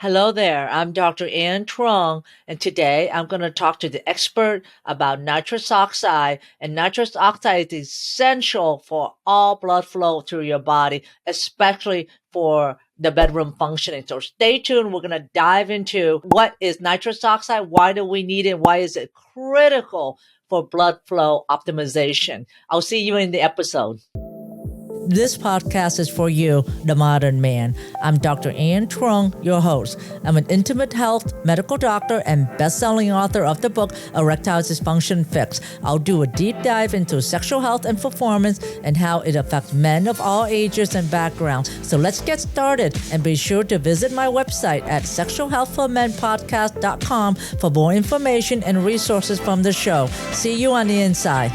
Hello there. I'm Dr. Truong, and today I'm going to talk to the expert about nitrous oxide. And nitrous oxide is essential for all blood flow through your body, especially for the bedroom functioning. So stay tuned. We're going to dive into what is nitrous oxide, why do we need it, why is it critical for blood flow optimization. I'll see you in the episode. This podcast is for you, the modern man. I'm Dr. Truong, your host. I'm an intimate health medical doctor and best-selling author of the book Erectile Dysfunction Fix. I'll do a deep dive into sexual health and performance and how it affects men of all ages and backgrounds. So let's get started, and be sure to visit my website at sexualhealthformenpodcast.com for more information and resources from the show. See you on the inside.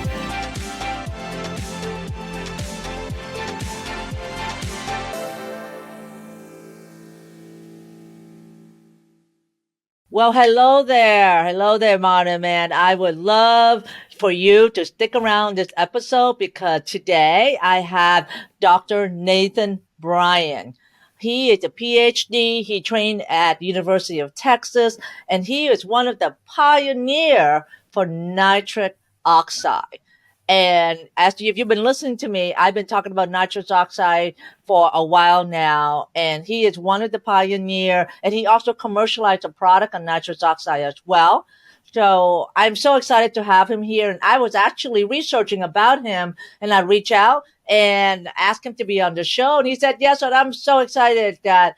Well, hello there, modern man. I would love for you to stick around this episode because today I have Dr. Nathan Bryan. He is a PhD. He trained at the University of Texas, and he is one of the pioneer for nitric oxide. And if you've been listening to me, I've been talking about nitrous oxide for a while now, and he is one of the pioneer, and he also commercialized a product on nitrous oxide as well. So I'm so excited to have him here. And I was actually researching about him, and I reached out and asked him to be on the show. And he said, yes, and I'm so excited that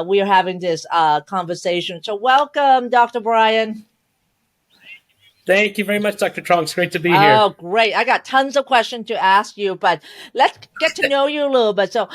we are having this conversation. So welcome, Dr. Bryan. Thank you very much, Dr. Truong. It's great to be here. Oh, great. I got tons of questions to ask you, but let's get to know you a little bit. So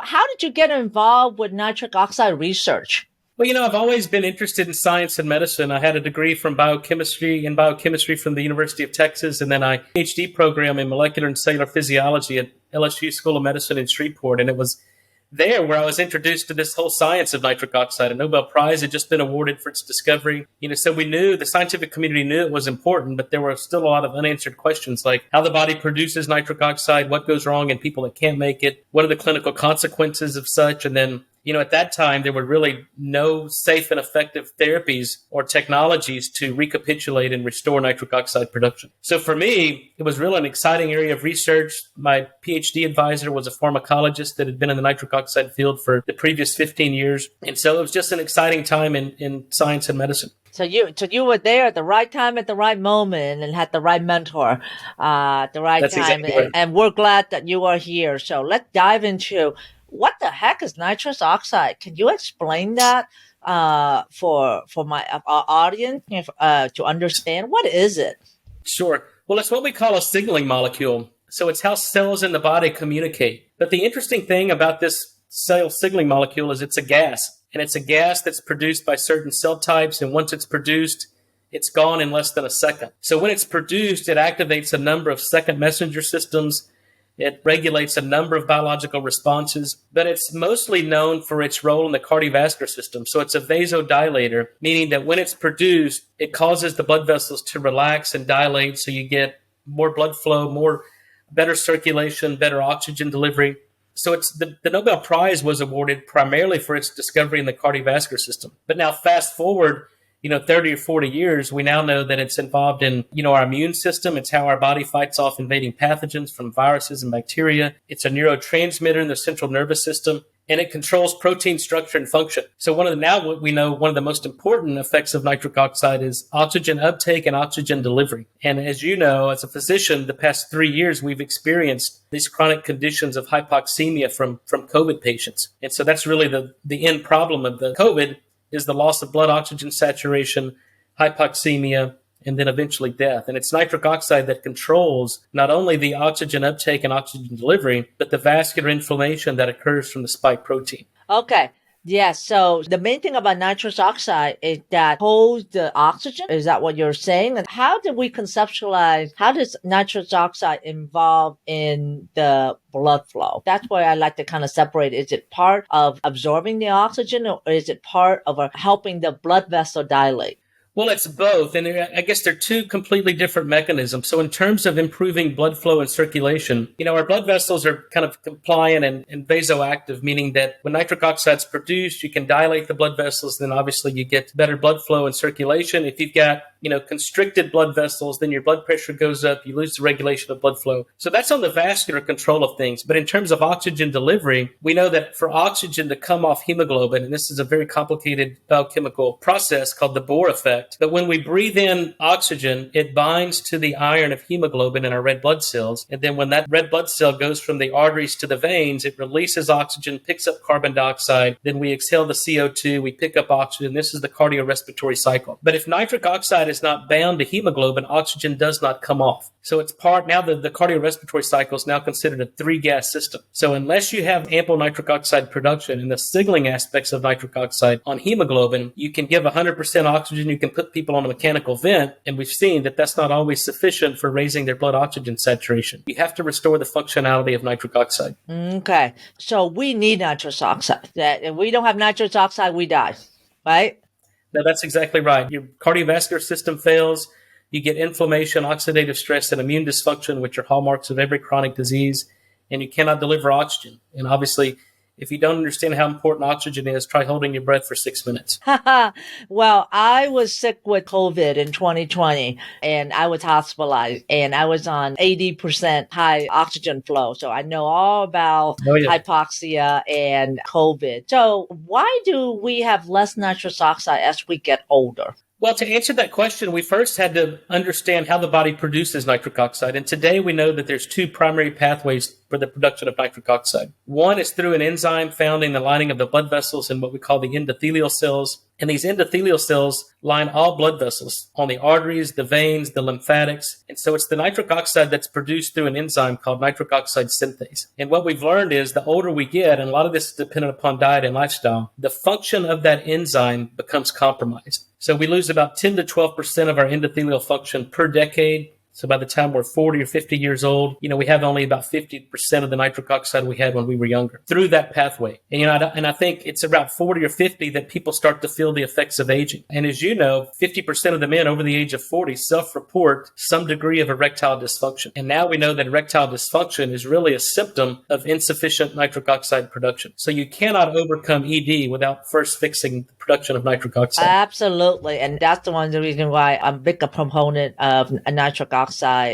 how did you get involved with nitric oxide research? Well, I've always been interested in science and medicine. I had a degree from biochemistry from the University of Texas, and then a PhD program in molecular and cellular physiology at LSU School of Medicine in Shreveport. And it was there where I was introduced to this whole science of nitric oxide. A Nobel Prize had just been awarded for its discovery. So we knew, the scientific community knew it was important, but there were still a lot of unanswered questions like how the body produces nitric oxide, what goes wrong in people that can't make it, what are the clinical consequences of such, and then at that time, there were really no safe and effective therapies or technologies to recapitulate and restore nitric oxide production. So for me, it was really an exciting area of research. My PhD advisor was a pharmacologist that had been in the nitric oxide field for the previous 15 years. And so it was just an exciting time in science and medicine. So you were there at the right time, at the right moment, and had the right mentor at the right That's time. Exactly right. And we're glad that you are here. So let's dive into what the heck is nitrous oxide? Can you explain that for my audience to understand? What is it? Sure. Well, it's what we call a signaling molecule. So it's how cells in the body communicate. But the interesting thing about this cell signaling molecule is it's a gas. And it's a gas that's produced by certain cell types. And once it's produced, it's gone in less than a second. So when it's produced, it activates a number of second messenger systems. It regulates a number of biological responses, but it's mostly known for its role in the cardiovascular system. So it's a vasodilator, meaning that when it's produced, it causes the blood vessels to relax and dilate. So you get more blood flow, better circulation, better oxygen delivery. So it's the Nobel Prize was awarded primarily for its discovery in the cardiovascular system. But now fast forward 30 or 40 years, we now know that it's involved in, our immune system. It's how our body fights off invading pathogens from viruses and bacteria. It's a neurotransmitter in the central nervous system, and it controls protein structure and function. So one of the most important effects of nitric oxide is oxygen uptake and oxygen delivery. And as you know, as a physician, the past 3 years, we've experienced these chronic conditions of hypoxemia from COVID patients. And so that's really the end problem of the COVID is the loss of blood oxygen saturation, hypoxemia, and then eventually death. And it's nitric oxide that controls not only the oxygen uptake and oxygen delivery, but the vascular inflammation that occurs from the spike protein. Okay. Yes. So the main thing about nitrous oxide is that holds the oxygen. Is that what you're saying? And how did we conceptualize, how does nitrous oxide involve in the blood flow? That's why I like to kind of separate. Is it part of absorbing the oxygen, or is it part of helping the blood vessel dilate? Well, it's both. And I guess they're two completely different mechanisms. So in terms of improving blood flow and circulation, our blood vessels are kind of compliant and vasoactive, meaning that when nitric oxide is produced, you can dilate the blood vessels. Then obviously you get better blood flow and circulation. If you've got, constricted blood vessels, then your blood pressure goes up. You lose the regulation of blood flow. So that's on the vascular control of things. But in terms of oxygen delivery, we know that for oxygen to come off hemoglobin, and this is a very complicated biochemical process called the Bohr effect, but when we breathe in oxygen, it binds to the iron of hemoglobin in our red blood cells. And then when that red blood cell goes from the arteries to the veins, it releases oxygen, picks up carbon dioxide. Then we exhale the CO2, we pick up oxygen. This is the cardiorespiratory cycle. But if nitric oxide is not bound to hemoglobin, oxygen does not come off. So it's now the cardiorespiratory cycle is now considered a 3-gas system. So unless you have ample nitric oxide production and the signaling aspects of nitric oxide on hemoglobin, you can give 100% oxygen, you can put people on a mechanical vent, and we've seen that that's not always sufficient for raising their blood oxygen saturation. You have to restore the functionality of nitric oxide. Okay. So we need nitrous oxide. If we don't have nitrous oxide, we die, right? No, that's exactly right. Your cardiovascular system fails. You get inflammation, oxidative stress, and immune dysfunction, which are hallmarks of every chronic disease, and you cannot deliver oxygen. And obviously, if you don't understand how important oxygen is, try holding your breath for 6 minutes. Well, I was sick with COVID in 2020 and I was hospitalized and I was on 80% high oxygen flow. So I know all about hypoxia and COVID. So why do we have less nitrous oxide as we get older? Well, to answer that question, we first had to understand how the body produces nitric oxide. And today we know that there's 2 primary pathways for the production of nitric oxide. One is through an enzyme found in the lining of the blood vessels in what we call the endothelial cells. And these endothelial cells line all blood vessels on the arteries, the veins, the lymphatics. And so it's the nitric oxide that's produced through an enzyme called nitric oxide synthase. And what we've learned is the older we get, and a lot of this is dependent upon diet and lifestyle, the function of that enzyme becomes compromised. So we lose about 10 to 12% of our endothelial function per decade. So by the time we're 40 or 50 years old, we have only about 50% of the nitric oxide we had when we were younger through that pathway. And I think it's about 40 or 50 that people start to feel the effects of aging. And as you know, 50% of the men over the age of 40 self-report some degree of erectile dysfunction. And now we know that erectile dysfunction is really a symptom of insufficient nitric oxide production. So you cannot overcome ED without first fixing the production of nitric oxide. Absolutely. And that's the reason why I'm a big proponent of a nitric oxide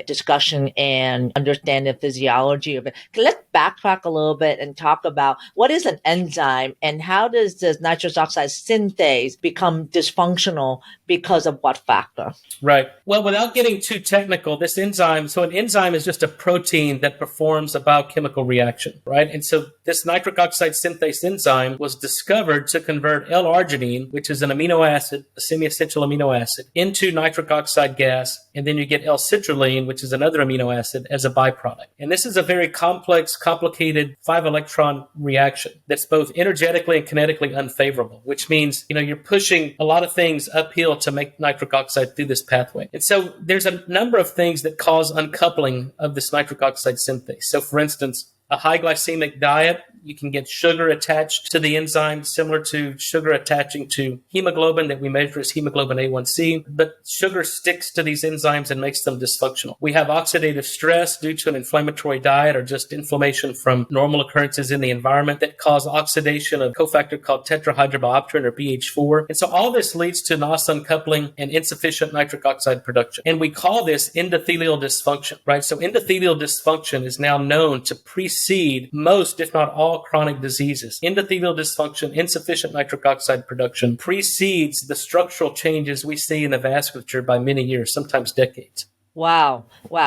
discussion and understanding the physiology of it. Let's backtrack a little bit and talk about what is an enzyme and how does this nitrous oxide synthase become dysfunctional because of what factor? Right. Well, without getting too technical, this enzyme, so an enzyme is just a protein that performs a biochemical reaction, right? And so this nitric oxide synthase enzyme was discovered to convert L-arginine, which is an amino acid, a semi-essential amino acid, into nitric oxide gas. And then you get L-citrulline, which is another amino acid, as a byproduct. And this is a very complex, complicated 5-electron reaction that's both energetically and kinetically unfavorable, which means, you're pushing a lot of things uphill to make nitric oxide through this pathway. And so there's a number of things that cause uncoupling of this nitric oxide synthase. So for instance, a high glycemic diet, you can get sugar attached to the enzyme, similar to sugar attaching to hemoglobin that we measure as hemoglobin A1C. But sugar sticks to these enzymes and makes them dysfunctional. We have oxidative stress due to an inflammatory diet or just inflammation from normal occurrences in the environment that cause oxidation of a cofactor called tetrahydrobiopterin or BH4. And so all this leads to NOS uncoupling and insufficient nitric oxide production. And we call this endothelial dysfunction, right? So endothelial dysfunction is now known to precede most, if not all, chronic diseases. Endothelial dysfunction, insufficient nitric oxide production precedes the structural changes we see in the vasculature by many years, sometimes decades. Wow.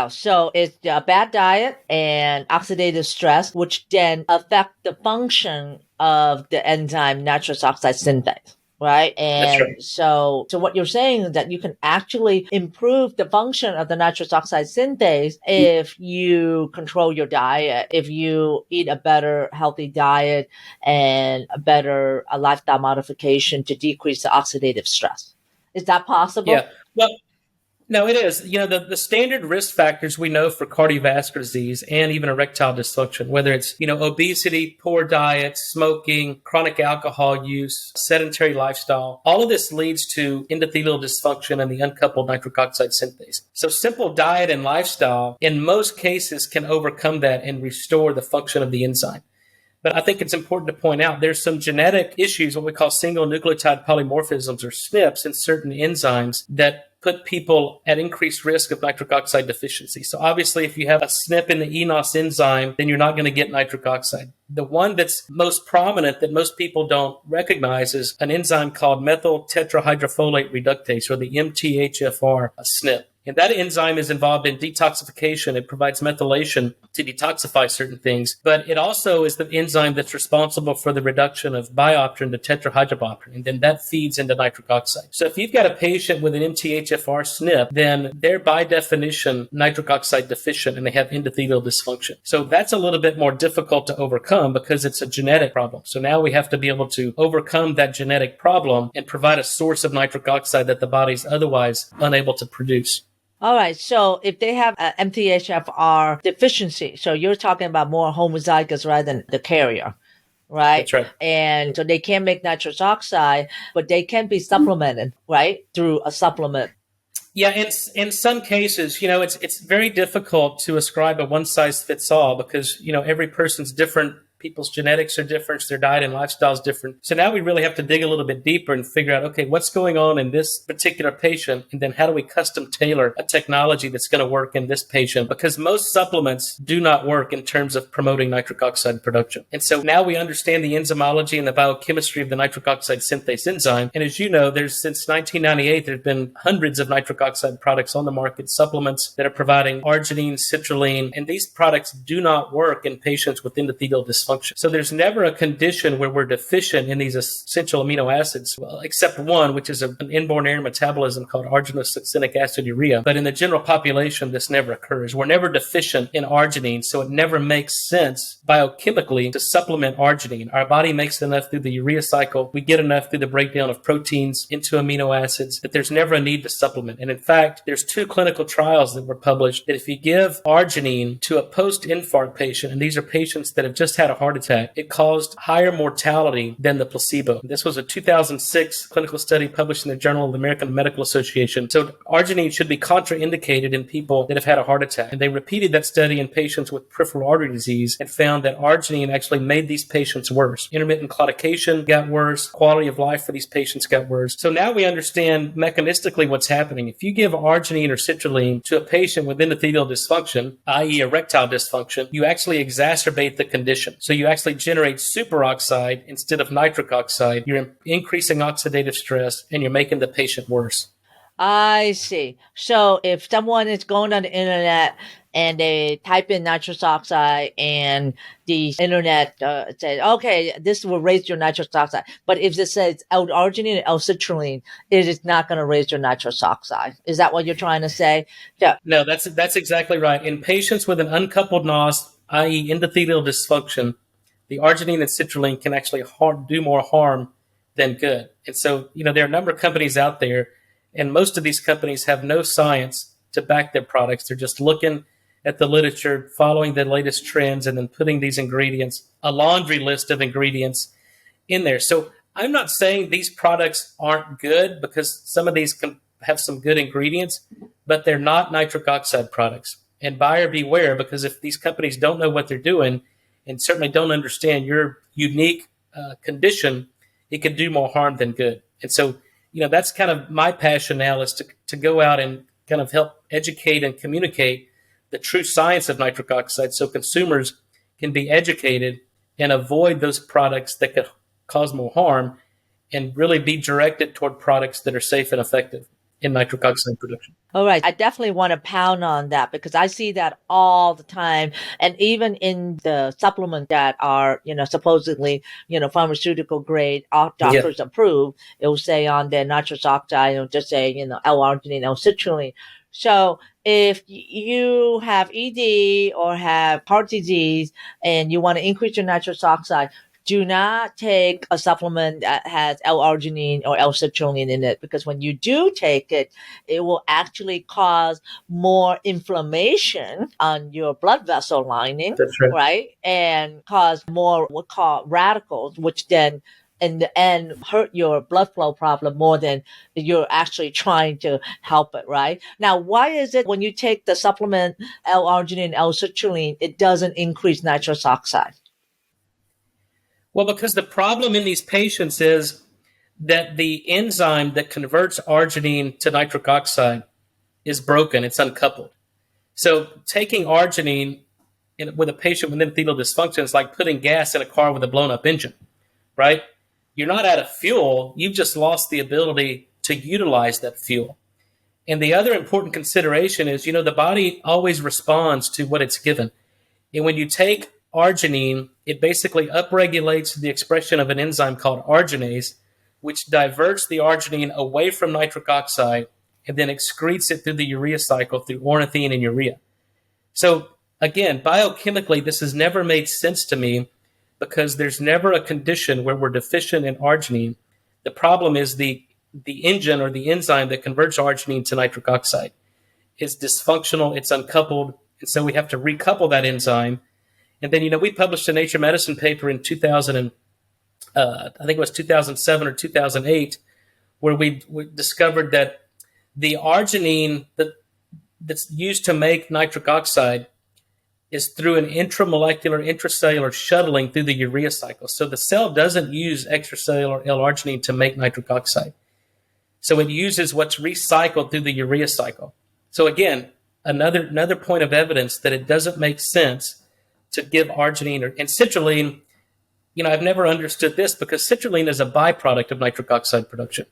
So it's a bad diet and oxidative stress, which then affect the function of the enzyme nitrous oxide synthase. Right. And That's right. So what you're saying is that you can actually improve the function of the nitrous oxide synthase if you control your diet, if you eat a better healthy diet and a better lifestyle modification to decrease the oxidative stress. Is that possible? Yeah. Well, No, it is. The standard risk factors we know for cardiovascular disease and even erectile dysfunction, whether it's, obesity, poor diet, smoking, chronic alcohol use, sedentary lifestyle, all of this leads to endothelial dysfunction and the uncoupled nitric oxide synthase. So simple diet and lifestyle in most cases can overcome that and restore the function of the enzyme. But I think it's important to point out there's some genetic issues, what we call single nucleotide polymorphisms or SNPs in certain enzymes that put people at increased risk of nitric oxide deficiency. So obviously, if you have a SNP in the eNOS enzyme, then you're not going to get nitric oxide. The one that's most prominent that most people don't recognize is an enzyme called methyl tetrahydrofolate reductase, or the MTHFR SNP. And that enzyme is involved in detoxification. It provides methylation to detoxify certain things, but it also is the enzyme that's responsible for the reduction of biopterin to tetrahydrobiopterin, and then that feeds into nitric oxide. So if you've got a patient with an MTHFR SNP, then they're by definition nitric oxide deficient and they have endothelial dysfunction. So that's a little bit more difficult to overcome because it's a genetic problem. So now we have to be able to overcome that genetic problem and provide a source of nitric oxide that the body's otherwise unable to produce. All right. So if they have an MTHFR deficiency, so you're talking about more homozygous rather than the carrier, right? That's right. And so they can't make nitrous oxide, but they can be supplemented, right? Through a supplement. Yeah, in some cases, it's very difficult to ascribe a one size fits all because, every person's different. People's genetics are different, their diet and lifestyle is different. So now we really have to dig a little bit deeper and figure out, okay, what's going on in this particular patient? And then how do we custom tailor a technology that's going to work in this patient? Because most supplements do not work in terms of promoting nitric oxide production. And so now we understand the enzymology and the biochemistry of the nitric oxide synthase enzyme. And as you know, since 1998, there's been hundreds of nitric oxide products on the market, supplements that are providing arginine, citrulline, and these products do not work in patients with endothelial dysfunction. So there's never a condition where we're deficient in these essential amino acids, except one, which is an inborn error metabolism called arginosuccinic aciduria. But in the general population, this never occurs. We're never deficient in arginine, so it never makes sense biochemically to supplement arginine. Our body makes enough through the urea cycle. We get enough through the breakdown of proteins into amino acids that there's never a need to supplement. And in fact, there's 2 clinical trials that were published that if you give arginine to a post-infarct patient, and these are patients that have just had a heart attack, it caused higher mortality than the placebo. This was a 2006 clinical study published in the Journal of the American Medical Association. So arginine should be contraindicated in people that have had a heart attack. And they repeated that study in patients with peripheral artery disease and found that arginine actually made these patients worse. Intermittent claudication got worse. Quality of life for these patients got worse. So now we understand mechanistically what's happening. If you give arginine or citrulline to a patient with endothelial dysfunction, i.e. erectile dysfunction, you actually exacerbate the condition. So you actually generate superoxide instead of nitric oxide. You're increasing oxidative stress and you're making the patient worse. I see. So if someone is going on the internet and they type in nitrous oxide and the internet says, okay, this will raise your nitrous oxide. But if it says L-arginine and L-citrulline, it is not going to raise your nitrous oxide. Is that what you're trying to say? Yeah. No, that's exactly right. In patients with an uncoupled NOS, i.e. endothelial dysfunction, the arginine and citrulline can actually do more harm than good. And so, there are a number of companies out there, and most of these companies have no science to back their products. They're just looking at the literature, following the latest trends, and then putting these ingredients, a laundry list of ingredients in there. So I'm not saying these products aren't good because some of these can have some good ingredients, but they're not nitric oxide products. And buyer beware, because if these companies don't know what they're doing and certainly don't understand your unique condition, it can do more harm than good. And so, that's kind of my passion now is to go out and kind of help educate and communicate the true science of nitric oxide so consumers can be educated and avoid those products that could cause more harm and really be directed toward products that are safe and effective in nitric oxide production. All right. I definitely want to pound on that because I see that all the time. And even in the supplement that are, supposedly, pharmaceutical grade doctors approve, it will say on their nitrous oxide, it'll just say, L-arginine, L-citrulline. So if you have ED or have heart disease and you want to increase your nitrous oxide, do not take a supplement that has L-arginine or L-citrulline in it, because when you do take it, it will actually cause more inflammation on your blood vessel lining, That's right. right? And cause more what we call radicals, which then in the end hurt your blood flow problem more than you're actually trying to help it, right? Now, why is it when you take the supplement L-arginine, L-citrulline, it doesn't increase nitrous oxide? Well, because the problem in these patients is that the enzyme that converts arginine to nitric oxide is broken. It's uncoupled. So taking arginine with a patient with endothelial dysfunction is like putting gas in a car with a blown up engine, right? You're not out of fuel. You've just lost the ability to utilize that fuel. And the other important consideration is, the body always responds to what it's given. And when you take arginine, it basically upregulates the expression of an enzyme called arginase, which diverts the arginine away from nitric oxide and then excretes it through the urea cycle through ornithine and urea. So again, biochemically, this has never made sense to me because there's never a condition where we're deficient in arginine. The problem is the engine or the enzyme that converts arginine to nitric oxide is dysfunctional, it's uncoupled, and so we have to recouple that enzyme. And then, we published a Nature Medicine paper in 2000, I think it was 2007 or 2008, where we discovered that the arginine that's used to make nitric oxide is through an intramolecular, intracellular shuttling through the urea cycle. So the cell doesn't use extracellular L-arginine to make nitric oxide. So it uses what's recycled through the urea cycle. So again, another point of evidence that it doesn't make sense to give arginine and citrulline. I've never understood this because citrulline is a byproduct of nitric oxide production.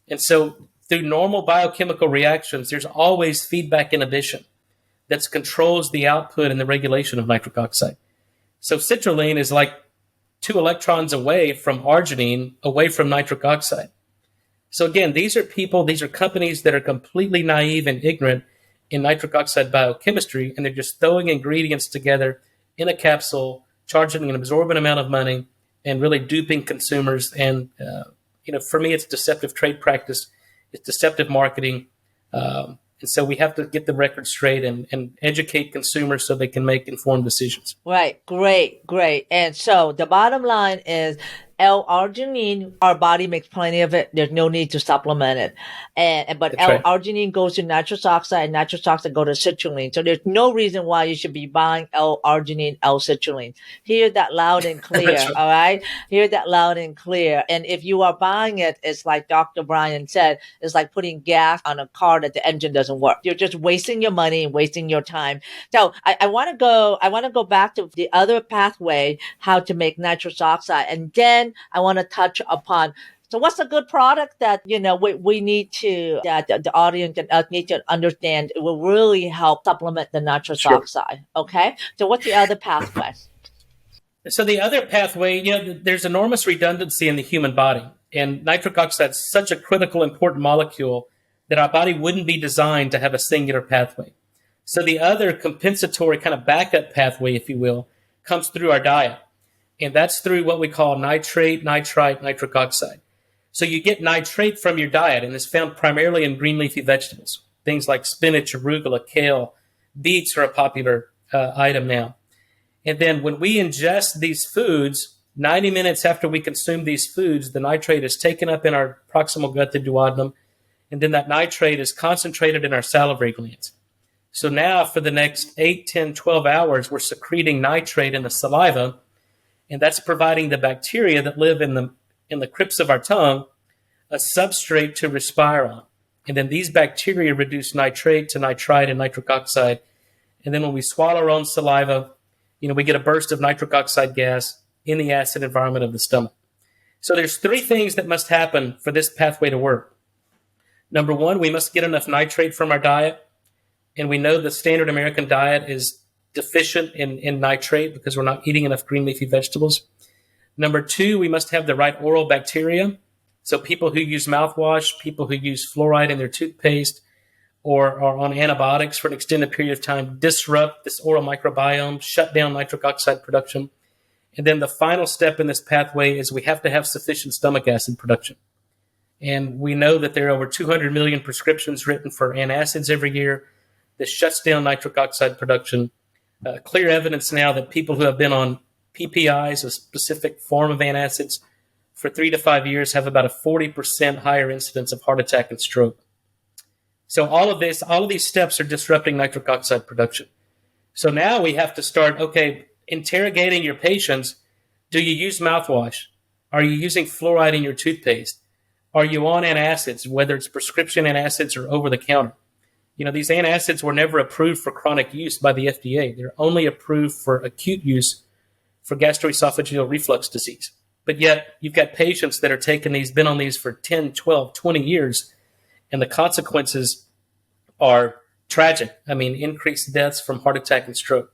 And so through normal biochemical reactions, there's always feedback inhibition that controls the output and the regulation of nitric oxide. So citrulline is like 2 electrons away from arginine, away from nitric oxide. So again, these are companies that are completely naive and ignorant in nitric oxide biochemistry, and they're just throwing ingredients together in a capsule, charging an absorbent amount of money, and really duping consumers. And for me, it's deceptive trade practice, it's deceptive marketing, and so we have to get the record straight and educate consumers so they can make informed decisions. Right. Great. And so the bottom line is L-arginine, our body makes plenty of it. There's no need to supplement it. But That's right. L-arginine goes to nitrous oxide, and nitrous oxide go to citrulline. So there's no reason why you should be buying L-arginine, L-citrulline. Hear that loud and clear, That's right. all right? Hear that loud and clear. And if you are buying it, it's like Dr. Bryan said, it's like putting gas on a car that the engine doesn't work. You're just wasting your money and wasting your time. So I want to go back to the other pathway, how to make nitrous oxide. And then I want to touch upon, so what's a good product that, we need to, that the audience and us need to understand, it will really help supplement the nitrous oxide. Okay. So what's the other pathway? So the other pathway, there's enormous redundancy in the human body. And nitric oxide is such a critical, important molecule that our body wouldn't be designed to have a singular pathway. So the other compensatory kind of backup pathway, if you will, comes through our diet. And that's through what we call nitrate, nitrite, nitric oxide. So you get nitrate from your diet, and it's found primarily in green leafy vegetables. Things like spinach, arugula, kale, beets are a popular item now. And then when we ingest these foods, 90 minutes after we consume these foods, the nitrate is taken up in our proximal gut, the duodenum, and then that nitrate is concentrated in our salivary glands. So now for the next 8, 10, 12 hours, we're secreting nitrate in the saliva, and that's providing the bacteria that live in the crypts of our tongue a substrate to respire on. And then these bacteria reduce nitrate to nitrite and nitric oxide. And then when we swallow our own saliva, we get a burst of nitric oxide gas in the acid environment of the stomach. So there's 3 things that must happen for this pathway to work. Number 1, we must get enough nitrate from our diet. And we know the standard American diet is deficient in nitrate because we're not eating enough green leafy vegetables. Number 2, we must have the right oral bacteria. So people who use mouthwash, people who use fluoride in their toothpaste, or are on antibiotics for an extended period of time, disrupt this oral microbiome, shut down nitric oxide production. And then the final step in this pathway is we have to have sufficient stomach acid production. And we know that there are over 200 million prescriptions written for antacids every year. This shuts down nitric oxide production. Clear evidence now that people who have been on PPIs, a specific form of antacids, for 3 to 5 years have about a 40% higher incidence of heart attack and stroke. So all of these steps are disrupting nitric oxide production. So now we have to start, interrogating your patients. Do you use mouthwash? Are you using fluoride in your toothpaste? Are you on antacids, whether it's prescription antacids or over the counter? These antacids were never approved for chronic use by the FDA. They're only approved for acute use for gastroesophageal reflux disease. But yet you've got patients that are taking these, been on these for 10, 12, 20 years, and the consequences are tragic. Increased deaths from heart attack and stroke.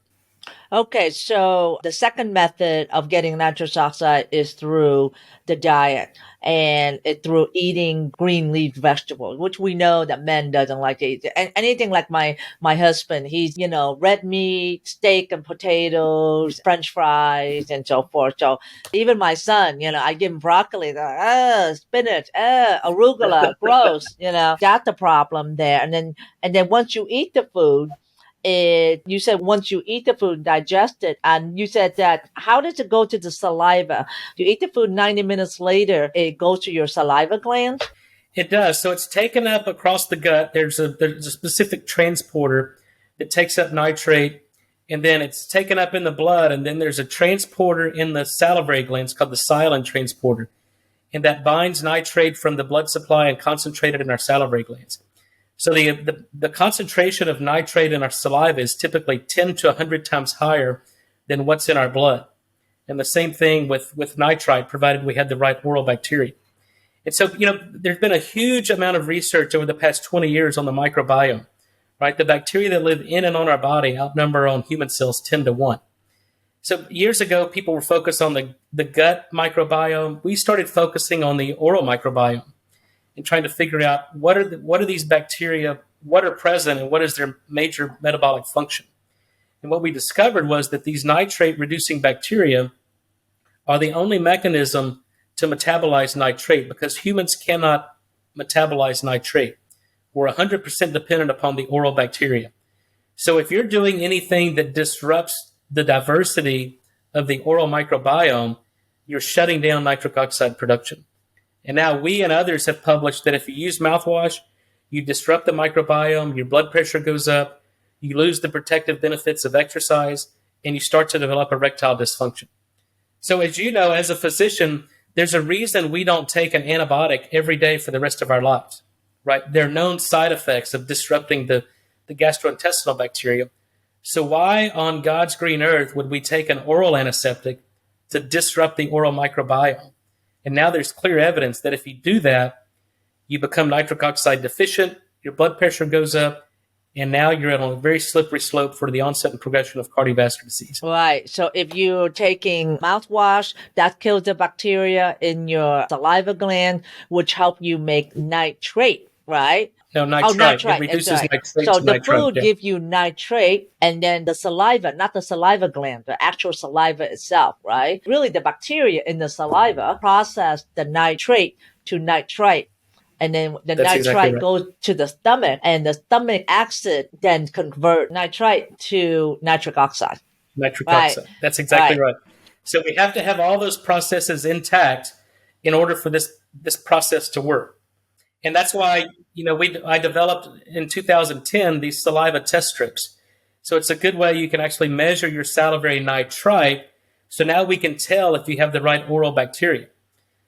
Okay, so the second method of getting nitrous oxide is through the diet and through eating green leaf vegetables, which we know that men doesn't like to eat. And anything like my husband, he's, red meat, steak and potatoes, French fries, and so forth. So even my son, I give him broccoli, spinach, arugula, gross, that's the problem there. And then once you eat the food, you said once you eat the food, digest it, and you said that how does it go to the saliva? You eat the food 90 minutes later, it goes to your saliva gland? It does. So it's taken up across the gut. There's a specific transporter that takes up nitrate, and then it's taken up in the blood, and then there's a transporter in the salivary glands called the silane transporter, and that binds nitrate from the blood supply and concentrated in our salivary glands. So the concentration of nitrate in our saliva is typically 10 to 100 times higher than what's in our blood. And the same thing with nitrite, provided we had the right oral bacteria. And so, there's been a huge amount of research over the past 20 years on the microbiome, right? The bacteria that live in and on our body outnumber on human cells 10 to 1. So years ago, people were focused on the gut microbiome. We started focusing on the oral microbiome and trying to figure out what are these bacteria, what are present, and what is their major metabolic function. And what we discovered was that these nitrate-reducing bacteria are the only mechanism to metabolize nitrate, because humans cannot metabolize nitrate. We're 100% dependent upon the oral bacteria. So if you're doing anything that disrupts the diversity of the oral microbiome, you're shutting down nitric oxide production. And now we and others have published that if you use mouthwash, you disrupt the microbiome, your blood pressure goes up, you lose the protective benefits of exercise, and you start to develop erectile dysfunction. So as you know, as a physician, there's a reason we don't take an antibiotic every day for the rest of our lives, right? There are known side effects of disrupting the gastrointestinal bacteria. So why on God's green earth would we take an oral antiseptic to disrupt the oral microbiome? And now there's clear evidence that if you do that, you become nitric oxide deficient, your blood pressure goes up, and now you're on a very slippery slope for the onset and progression of cardiovascular disease. Right. So if you're taking mouthwash, that kills the bacteria in your saliva gland, which help you make nitrate, right? No, nitrite. Nitrite. It reduces nitrate So to the nitrite. food gives you nitrate, and then the saliva, not the saliva gland, the actual saliva itself, right? Really, the bacteria in the saliva process the nitrate to nitrite. And then the That's nitrite exactly right. goes to the stomach, and the stomach acid then convert nitrite to nitric oxide. Nitric Right. oxide. That's exactly right. So we have to have all those processes intact in order for this process to work. And that's why, I developed in 2010 these saliva test strips. So it's a good way you can actually measure your salivary nitrite. So now we can tell if you have the right oral bacteria.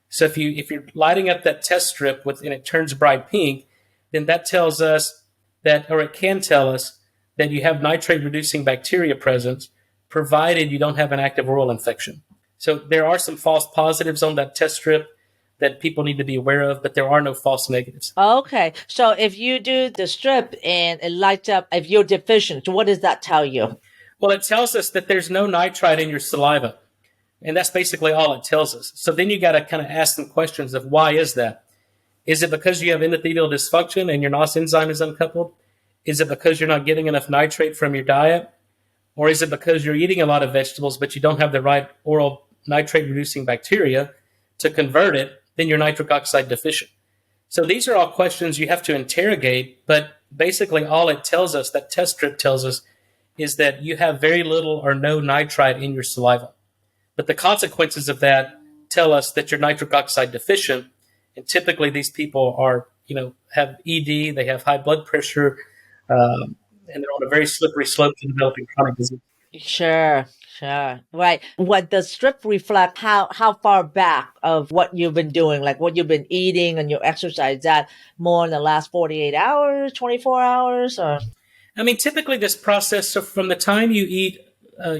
So if you're lighting up that test strip and it turns bright pink, then that tells us it can tell us that you have nitrate reducing bacteria present, provided you don't have an active oral infection. So there are some false positives on that test strip that people need to be aware of, but there are no false negatives. Okay. So if you do the strip and it lights up, if you're deficient, what does that tell you? Well, it tells us that there's no nitrite in your saliva. And that's basically all it tells us. So then you got to kind of ask some questions of why is that? Is it because you have endothelial dysfunction and your NOS enzyme is uncoupled? Is it because you're not getting enough nitrate from your diet? Or is it because you're eating a lot of vegetables, but you don't have the right oral nitrate reducing bacteria to convert it? Then you're nitric oxide deficient. So these are all questions you have to interrogate, but basically all it tells us, that test strip tells us, is that you have very little or no nitrite in your saliva. But the consequences of that tell us that you're nitric oxide deficient, and typically these people are, have ED, they have high blood pressure, and they're on a very slippery slope to developing chronic disease. Sure, sure. Right. What the strip reflect how far back of what you've been doing, like what you've been eating and your exercise, is that more in the last 48 hours, 24 hours, or? I mean, typically this process, so from the time you eat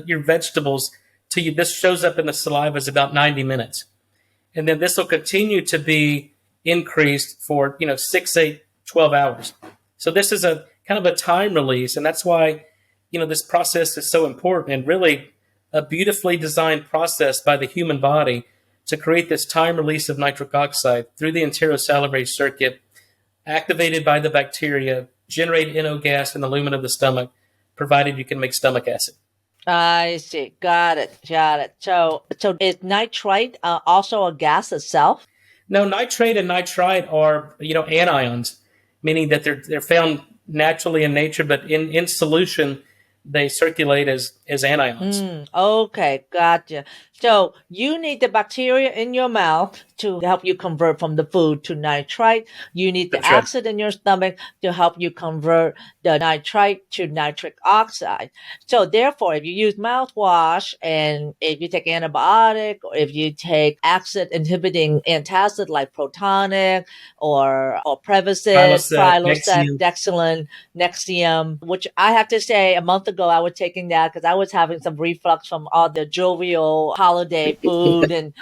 your vegetables to this shows up in the saliva is about 90 minutes. And then this will continue to be increased for, 6, 8, 12 hours. So this is a kind of a time release. And that's why, this process is so important, and really a beautifully designed process by the human body to create this time release of nitric oxide through the enterosalivary circuit, activated by the bacteria, generate NO gas in the lumen of the stomach, provided you can make stomach acid. I see. Got it. So is nitrite also a gas itself? No, nitrate and nitrite are, anions, meaning that they're found naturally in nature, but in solution, they circulate as anions. Okay, gotcha. So you need the bacteria in your mouth to help you convert from the food to nitrite. You need the That's right. acid in your stomach to help you convert the nitrite to nitric oxide. So therefore, if you use mouthwash and if you take antibiotic, or if you take acid inhibiting antacid like Protonic or Prevacid, Prilosec, Dexilant, Nexium, which I have to say a month ago I was taking that because I was having some reflux from all the jovial holiday food and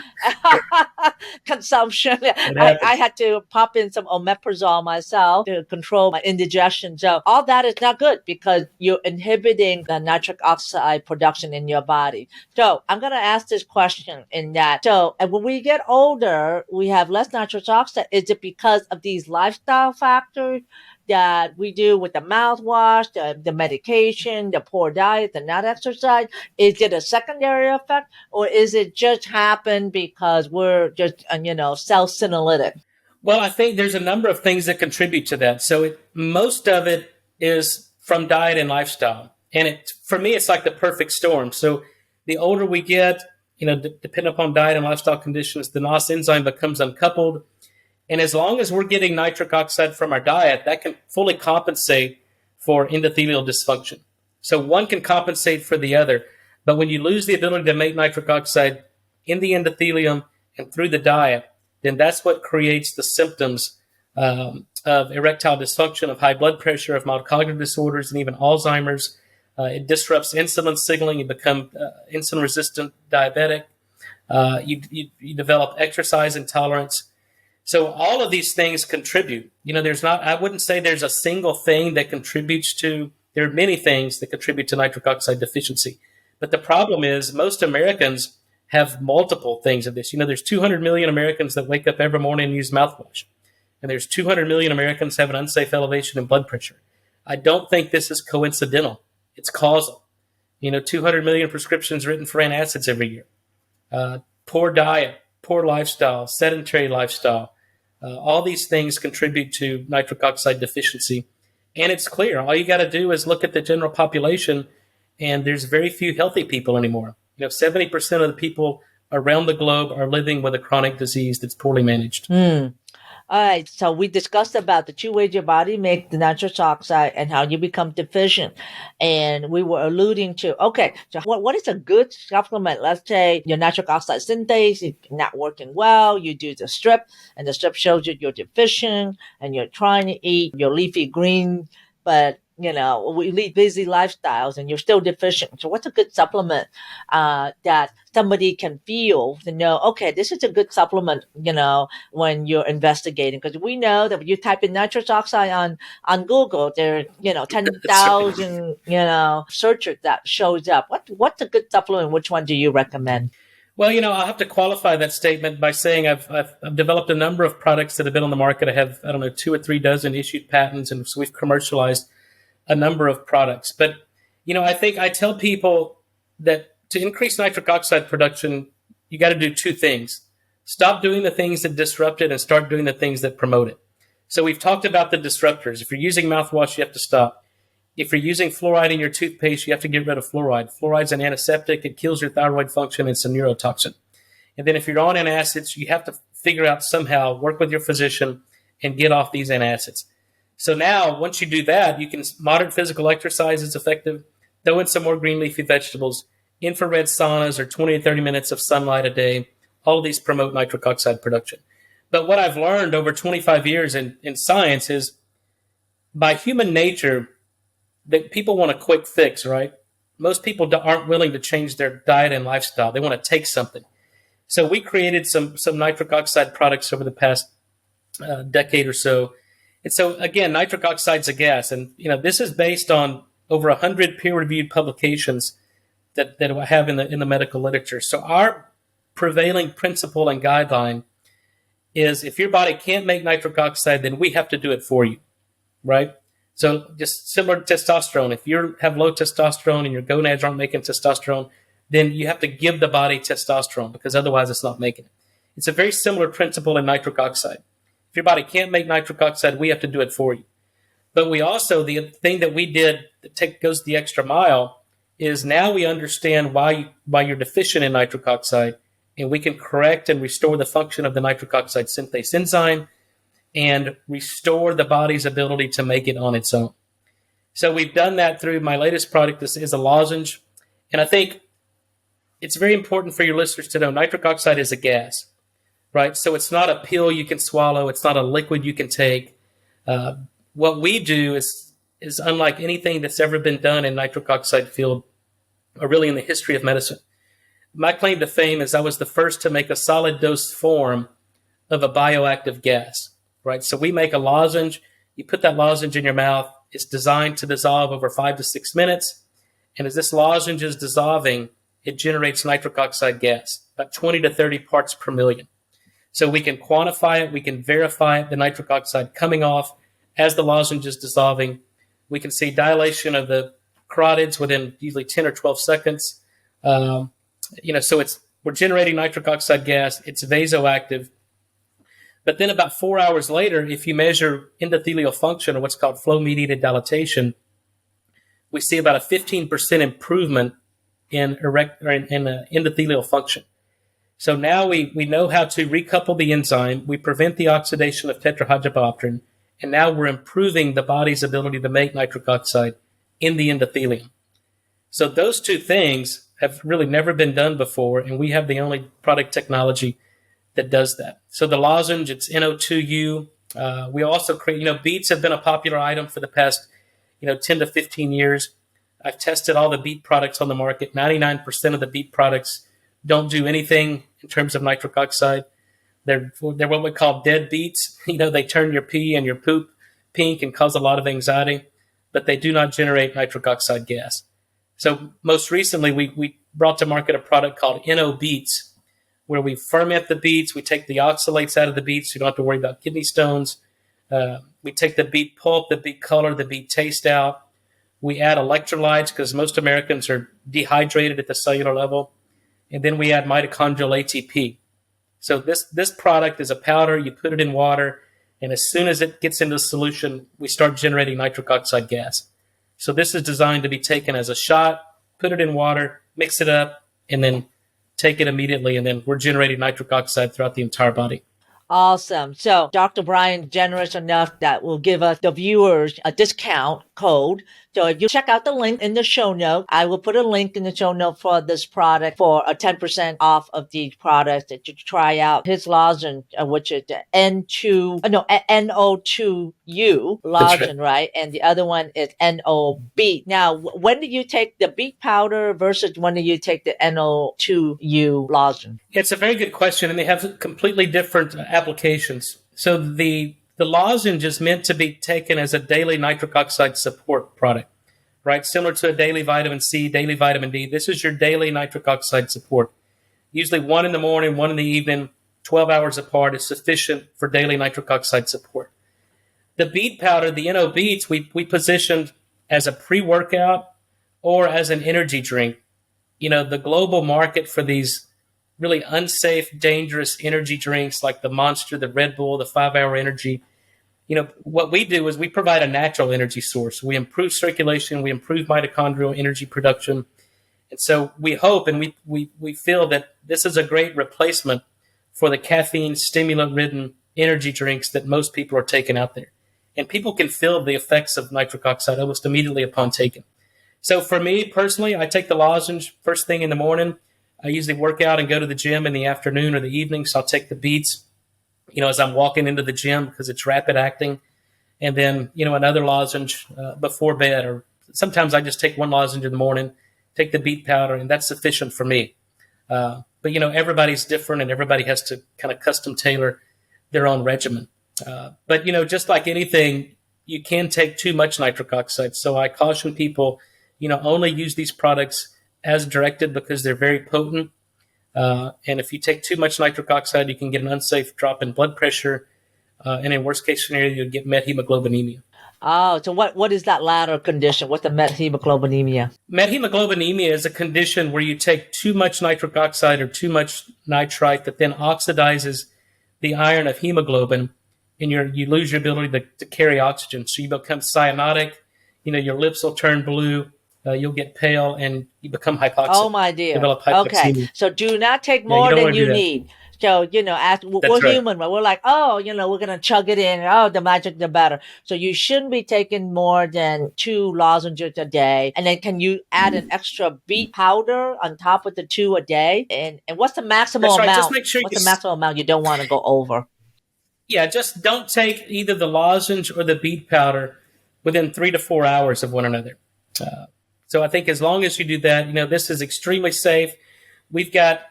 consumption. I had to pop in some omeprazole myself to control my indigestion. So all that is not good because you're inhibiting the nitric oxide production in your body. So I'm going to ask this question in that. So and when we get older, we have less nitrous oxide. Is it because of these lifestyle factors that we do with the mouthwash, the medication, the poor diet, the not exercise? Is it a secondary effect, or is it just happen because we're just, self-senolytic? Well, I think there's a number of things that contribute to that. So most of it is from diet and lifestyle. And for me, it's like the perfect storm. So the older we get, depending upon diet and lifestyle conditions, the NOS enzyme becomes uncoupled. And as long as we're getting nitric oxide from our diet, that can fully compensate for endothelial dysfunction. So one can compensate for the other. But when you lose the ability to make nitric oxide in the endothelium and through the diet, then that's what creates the symptoms of erectile dysfunction, of high blood pressure, of mild cognitive disorders, and even Alzheimer's. It disrupts insulin signaling. You become insulin-resistant diabetic. You develop exercise intolerance. So all of these things contribute. I wouldn't say there's a single thing that contributes to, there are many things that contribute to nitric oxide deficiency. But the problem is most Americans have multiple things of this. There's 200 million Americans that wake up every morning and use mouthwash. And there's 200 million Americans have an unsafe elevation in blood pressure. I don't think this is coincidental. It's causal. 200 million prescriptions written for antacids every year. Poor diet, poor lifestyle, sedentary lifestyle. All these things contribute to nitric oxide deficiency. And it's clear. All you got to do is look at the general population, and there's very few healthy people anymore. 70% of the people around the globe are living with a chronic disease that's poorly managed. All right, so we discussed about the two ways your body makes the nitrous oxide and how you become deficient. And we were alluding to, okay, so what is a good supplement? Let's say your nitric oxide synthase is not working well. You do the strip, and the strip shows you you're deficient, and you're trying to eat your leafy green, but we lead busy lifestyles and you're still deficient. So what's a good supplement that somebody can feel to know, okay, this is a good supplement, when you're investigating? Because we know that when you type in nitrous oxide on Google, there are, 10,000, searches that shows up. What's a good supplement? Which one do you recommend? Well, I'll have to qualify that statement by saying I've developed a number of products that have been on the market. I have, 2 or 3 dozen issued patents, and so we've commercialized a number of products. But, I think I tell people that to increase nitric oxide production, you got to do two things. Stop doing the things that disrupt it and start doing the things that promote it. So we've talked about the disruptors. If you're using mouthwash, you have to stop. If you're using fluoride in your toothpaste, you have to get rid of fluoride. Fluoride's an antiseptic. It kills your thyroid function. It's a neurotoxin. And then if you're on antacids, you have to figure out somehow, work with your physician, and get off these antacids. So now, once you do that, you can moderate physical exercise is effective. Throw in some more green leafy vegetables, infrared saunas, or 20 to 30 minutes of sunlight a day. All of these promote nitric oxide production. But what I've learned over 25 years in science is by human nature that people want a quick fix, right? Most people aren't willing to change their diet and lifestyle. They want to take something. So we created some nitric oxide products over the past decade or so. And so, again, nitric oxide is a gas. And, this is based on over 100 peer-reviewed publications that I have in the medical literature. So our prevailing principle and guideline is if your body can't make nitric oxide, then we have to do it for you, right? So just similar to testosterone, if you have low testosterone and your gonads aren't making testosterone, then you have to give the body testosterone because otherwise it's not making it. It's a very similar principle in nitric oxide. If your body can't make nitric oxide, we have to do it for you. But we also, the thing that we did that goes the extra mile is now we understand why you're deficient in nitric oxide, and we can correct and restore the function of the nitric oxide synthase enzyme and restore the body's ability to make it on its own. So we've done that through my latest product. This is a lozenge. And I think it's very important for your listeners to know nitric oxide is a gas, right? So it's not a pill you can swallow. It's not a liquid you can take. What we do is unlike anything that's ever been done in nitric oxide field or really in the history of medicine. My claim to fame is I was the first to make a solid dose form of a bioactive gas, right? So we make a lozenge. You put that lozenge in your mouth. It's designed to dissolve over 5 to 6 minutes. And as this lozenge is dissolving, it generates nitric oxide gas, about 20 to 30 parts per million. So we can quantify it. We can verify the nitric oxide coming off as the lozenge is dissolving. We can see dilation of the carotids within usually 10 or 12 seconds. So we're generating nitric oxide gas. It's vasoactive. But then about 4 hours later, if you measure endothelial function or what's called flow-mediated dilatation, we see about a 15% improvement in endothelial function. So now we know how to recouple the enzyme. We prevent the oxidation of tetrahydrobiopterin, and now we're improving the body's ability to make nitric oxide in the endothelium. So those two things have really never been done before, and we have the only product technology that does that. So the lozenge, it's NO2U. We also create, beets have been a popular item for the past, 10 to 15 years. I've tested all the beet products on the market. 99% of the beet products don't do anything in terms of nitric oxide. They're what we call dead beets. They turn your pee and your poop pink and cause a lot of anxiety, but they do not generate nitric oxide gas. So most recently, we brought to market a product called NO Beets, where we ferment the beets. We take the oxalates out of the beets so you don't have to worry about kidney stones. We take the beet pulp, the beet color, the beet taste out. We add electrolytes because most Americans are dehydrated at the cellular level. And then we add mitochondrial ATP. So this product is a powder. You put it in water, and as soon as it gets into solution, we start generating nitric oxide gas. So this is designed to be taken as a shot, put it in water, mix it up, and then take it immediately, and then we're generating nitric oxide throughout the entire body. Awesome. So Dr. Bryan, generous enough that will give us the viewers a discount code. So if you check out the link in the show note, I will put a link in the show note for this product for a 10% off of these products that you try out. His lozenge, which is the NO2U lozenge, right? And the other one is NO beet. Now, when do you take the beet powder versus when do you take the NO2U lozenge? It's a very good question, and they have completely different applications. So the lozenge is meant to be taken as a daily nitric oxide support product, right? Similar to a daily vitamin C, daily vitamin D. This is your daily nitric oxide support. Usually 1 in the morning, 1 in the evening, 12 hours apart is sufficient for daily nitric oxide support. The beet powder, the NO Beets, we positioned as a pre-workout or as an energy drink. The global market for these really unsafe, dangerous energy drinks like the Monster, the Red Bull, the 5-Hour Energy, what we do is we provide a natural energy source. We improve circulation, we improve mitochondrial energy production. And so we hope and we feel that this is a great replacement for the caffeine stimulant-ridden energy drinks that most people are taking out there. And people can feel the effects of nitric oxide almost immediately upon taking. So for me personally, I take the lozenge first thing in the morning. I usually work out and go to the gym in the afternoon or the evening. So I'll take the beets, as I'm walking into the gym because it's rapid acting. And then, another lozenge before bed, or sometimes I just take one lozenge in the morning, take the beet powder, and that's sufficient for me. But, everybody's different and everybody has to kind of custom tailor their own regimen. But, just like anything, you can take too much nitric oxide. So I caution people, only use these products as directed because they're very potent. And if you take too much nitric oxide, you can get an unsafe drop in blood pressure. And in worst case scenario, you'll get methemoglobinemia. Oh, so what is that latter condition? What's the methemoglobinemia? Methemoglobinemia is a condition where you take too much nitric oxide or too much nitrite that then oxidizes the iron of hemoglobin, and you lose your ability to carry oxygen. So you become cyanotic, your lips will turn blue, you'll get pale, and you become hypoxic. Oh, my dear. Develop hypoxemia. Okay, so do not take more than you need. So, as we're human, right? We're like, we're going to chug it in. Oh, the magic, the better. So you shouldn't be taking more than 2 lozenges a day. And then can you add an extra beet powder on top of the 2 a day? And what's the maximum amount? Just make sure what's the maximum amount you don't want to go over? Yeah, just don't take either the lozenge or the beet powder within 3 to 4 hours of one another. So I think as long as you do that, this is extremely safe. We've got,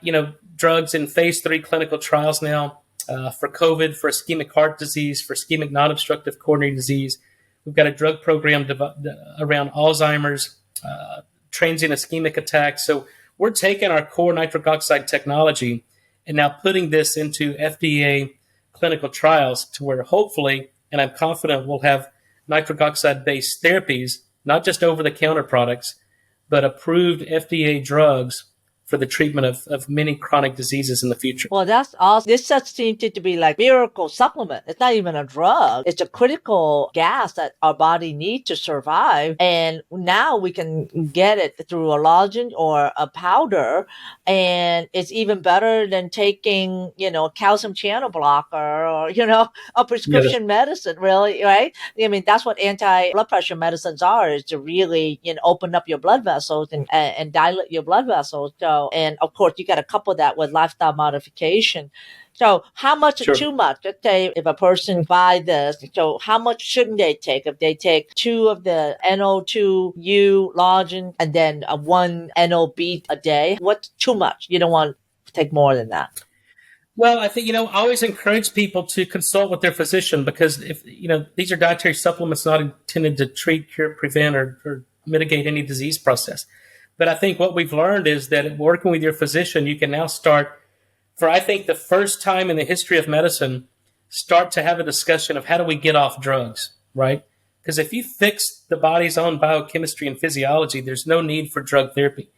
drugs in phase 3 clinical trials now for COVID, for ischemic heart disease, for ischemic non-obstructive coronary disease. We've got a drug program around Alzheimer's, transient ischemic attacks. So we're taking our core nitric oxide technology and now putting this into FDA clinical trials to where hopefully, and I'm confident, we'll have nitric oxide-based therapies, not just over-the-counter products, but approved FDA drugs for the treatment of many chronic diseases in the future. Well, that's awesome. This just seems to be like miracle supplement. It's not even a drug. It's a critical gas that our body needs to survive. And now we can get it through a lozenge or a powder. And it's even better than taking, a calcium channel blocker or, a prescription medicine, really, right? I mean, that's what anti-blood pressure medicines are, is to really, open up your blood vessels and dilate your blood vessels. So, and of course, you got to couple that with lifestyle modification. So how much is too much? Let's say if a person buy this, so how much shouldn't they take? If they take 2 of the NO2U lozenge and then 1 NO beet a day, what's too much? You don't want to take more than that. Well, I think, I always encourage people to consult with their physician because if, these are dietary supplements not intended to treat, cure, prevent, or mitigate any disease process. But I think what we've learned is that working with your physician, you can now start, for I think the first time in the history of medicine, start to have a discussion of how do we get off drugs, right? Because if you fix the body's own biochemistry and physiology, there's no need for drug therapy.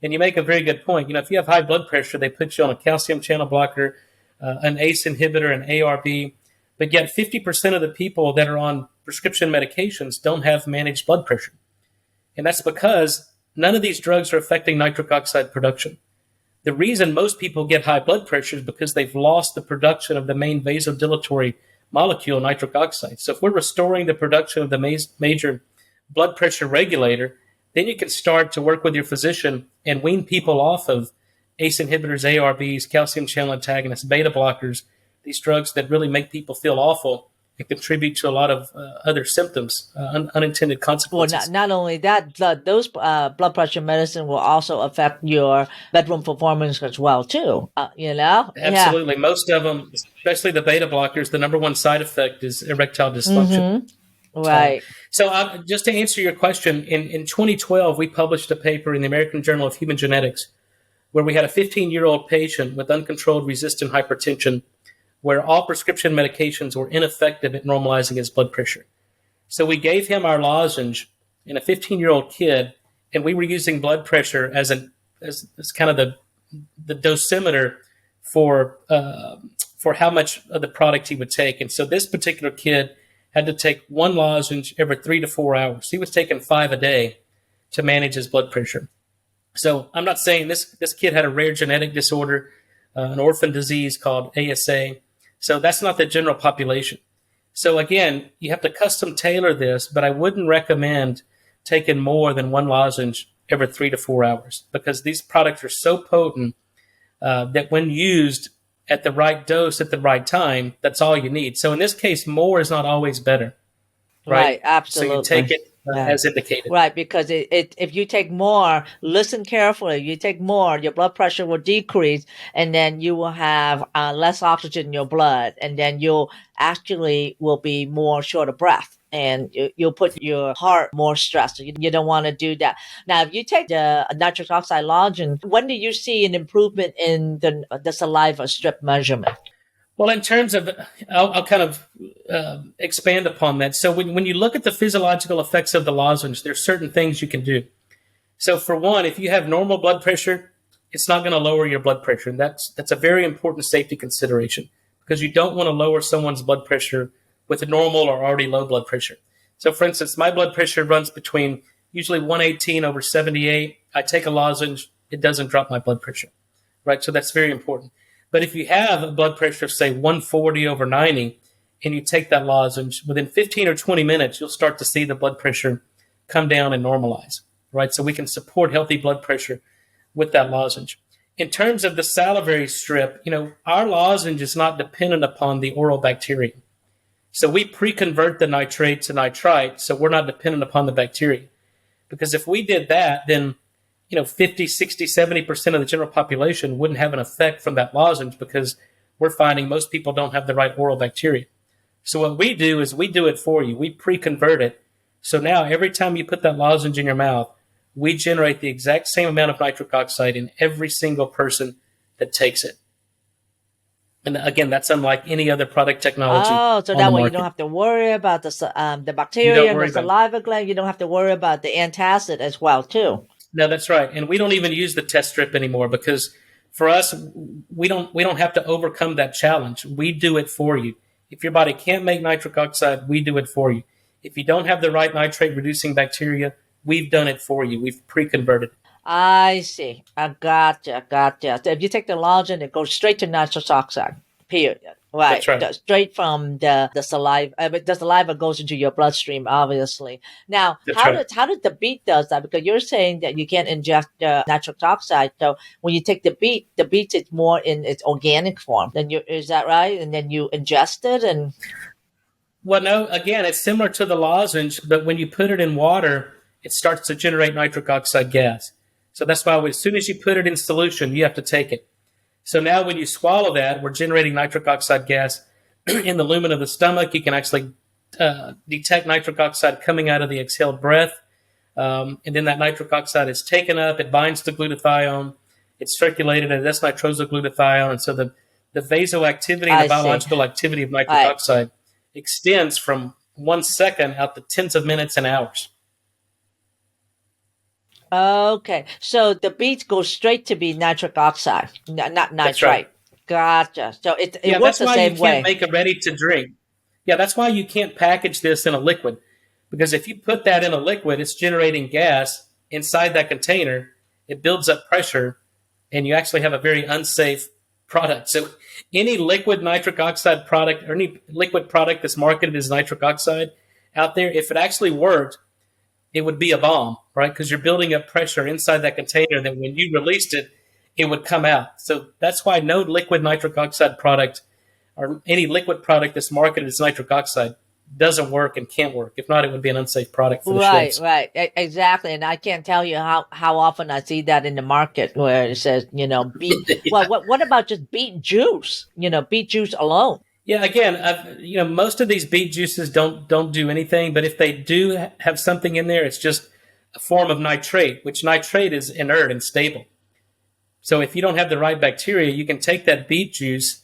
And you make a very good point. If you have high blood pressure, they put you on a calcium channel blocker, an ACE inhibitor, an ARB. But yet 50% of the people that are on prescription medications don't have managed blood pressure. And that's because none of these drugs are affecting nitric oxide production. The reason most people get high blood pressure is because they've lost the production of the main vasodilatory molecule, nitric oxide. So if we're restoring the production of the major blood pressure regulator, then you can start to work with your physician and wean people off of ACE inhibitors, ARBs, calcium channel antagonists, beta blockers, these drugs that really make people feel awful and contribute to a lot of other symptoms, unintended consequences. Well, not only that, those blood pressure medicine will also affect your bedroom performance as well, too. Absolutely. Yeah. Most of them, especially the beta blockers, the number one side effect is erectile dysfunction. Mm-hmm. Right. So just to answer your question, in 2012, we published a paper in the American Journal of Human Genetics where we had a 15-year-old patient with uncontrolled resistant hypertension where all prescription medications were ineffective at normalizing his blood pressure. So we gave him our lozenge in a 15-year-old kid, and we were using blood pressure as kind of the dosimeter for how much of the product he would take. And so this particular kid had to take one lozenge every 3 to 4 hours. He was taking 5 a day to manage his blood pressure. So I'm not saying this kid had a rare genetic disorder, an orphan disease called ASA. So that's not the general population. So again, you have to custom tailor this, but I wouldn't recommend taking more than one lozenge every 3 to 4 hours, because these products are so potent that when used at the right dose at the right time, that's all you need. So in this case, more is not always better, right? Absolutely. So you take it as indicated. Right, because if you take more, listen carefully, you take more, your blood pressure will decrease, and then you will have less oxygen in your blood, and then you'll actually will be more short of breath, and you'll put your heart more stressed. So you don't want to do that. Now, if you take the nitric oxide lozenge, when do you see an improvement in the saliva strip measurement? Well, in terms of, I'll kind of expand upon that. So when you look at the physiological effects of the lozenge, there's certain things you can do. So for one, if you have normal blood pressure, it's not going to lower your blood pressure. And that's a very important safety consideration, because you don't want to lower someone's blood pressure with a normal or already low blood pressure. So for instance, my blood pressure runs between usually 118 over 78. I take a lozenge, it doesn't drop my blood pressure, right? So that's very important. But if you have a blood pressure of, say, 140 over 90, and you take that lozenge, within 15 or 20 minutes, you'll start to see the blood pressure come down and normalize, right? So we can support healthy blood pressure with that lozenge. In terms of the salivary strip, our lozenge is not dependent upon the oral bacteria. So we pre-convert the nitrate to nitrite, so we're not dependent upon the bacteria. Because if we did that, then 50, 60, 70% of the general population wouldn't have an effect from that lozenge, because we're finding most people don't have the right oral bacteria. So what we do is we do it for you. We pre-convert it. So now every time you put that lozenge in your mouth, we generate the exact same amount of nitric oxide in every single person that takes it. And again, that's unlike any other product technology. Oh, so that way you don't have to worry about the bacteria and the saliva gland. You don't have to worry about the antacid as well, too. No, that's right. And we don't even use the test strip anymore, because for us, we don't have to overcome that challenge. We do it for you. If your body can't make nitric oxide, we do it for you. If you don't have the right nitrate reducing bacteria, we've done it for you. We've pre-converted. I see. I gotcha. So if you take the lozenge, it goes straight to nitrous oxide, period. Right. That's right. Straight from the saliva. But the saliva goes into your bloodstream, obviously. Now, how did the beet does that? Because you're saying that you can't inject nitric oxide. So when you take the beet is more in its organic form. Is that right? And then you ingest it and. Well, no. Again, it's similar to the lozenge, but when you put it in water, it starts to generate nitric oxide gas. So that's why as soon as you put it in solution, you have to take it. So now when you swallow that, we're generating nitric oxide gas in the lumen of the stomach. You can actually detect nitric oxide coming out of the exhaled breath. And then that nitric oxide is taken up. It binds to glutathione. It's circulated, and that's nitrosoglutathione. And so the vasoactivity and the biological activity of nitric oxide extends from 1 second out to tens of minutes and hours. Okay, so the beets go straight to be nitric oxide, not nitrite. That's right. Gotcha. So it works the same way. That's why you can't make it ready to drink. Yeah, that's why you can't package this in a liquid, because if you put that in a liquid, it's generating gas inside that container. It builds up pressure, and you actually have a very unsafe product. So any liquid nitric oxide product, or any liquid product that's marketed as nitric oxide out there, if it actually worked, it would be a bomb, right? Because you're building up pressure inside that container that when you released it, it would come out. So that's why no liquid nitric oxide product, or any liquid product that's marketed as nitric oxide, doesn't work and can't work. If not, it would be an unsafe product for the shelves. Right, exactly. And I can't tell you how often I see that in the market where it says, beet. Yeah. Well, what about just beet juice? Beet juice alone. Yeah, again, most of these beet juices don't do anything, but if they do have something in there, it's just a form of nitrate, which nitrate is inert and stable. So if you don't have the right bacteria, you can take that beet juice,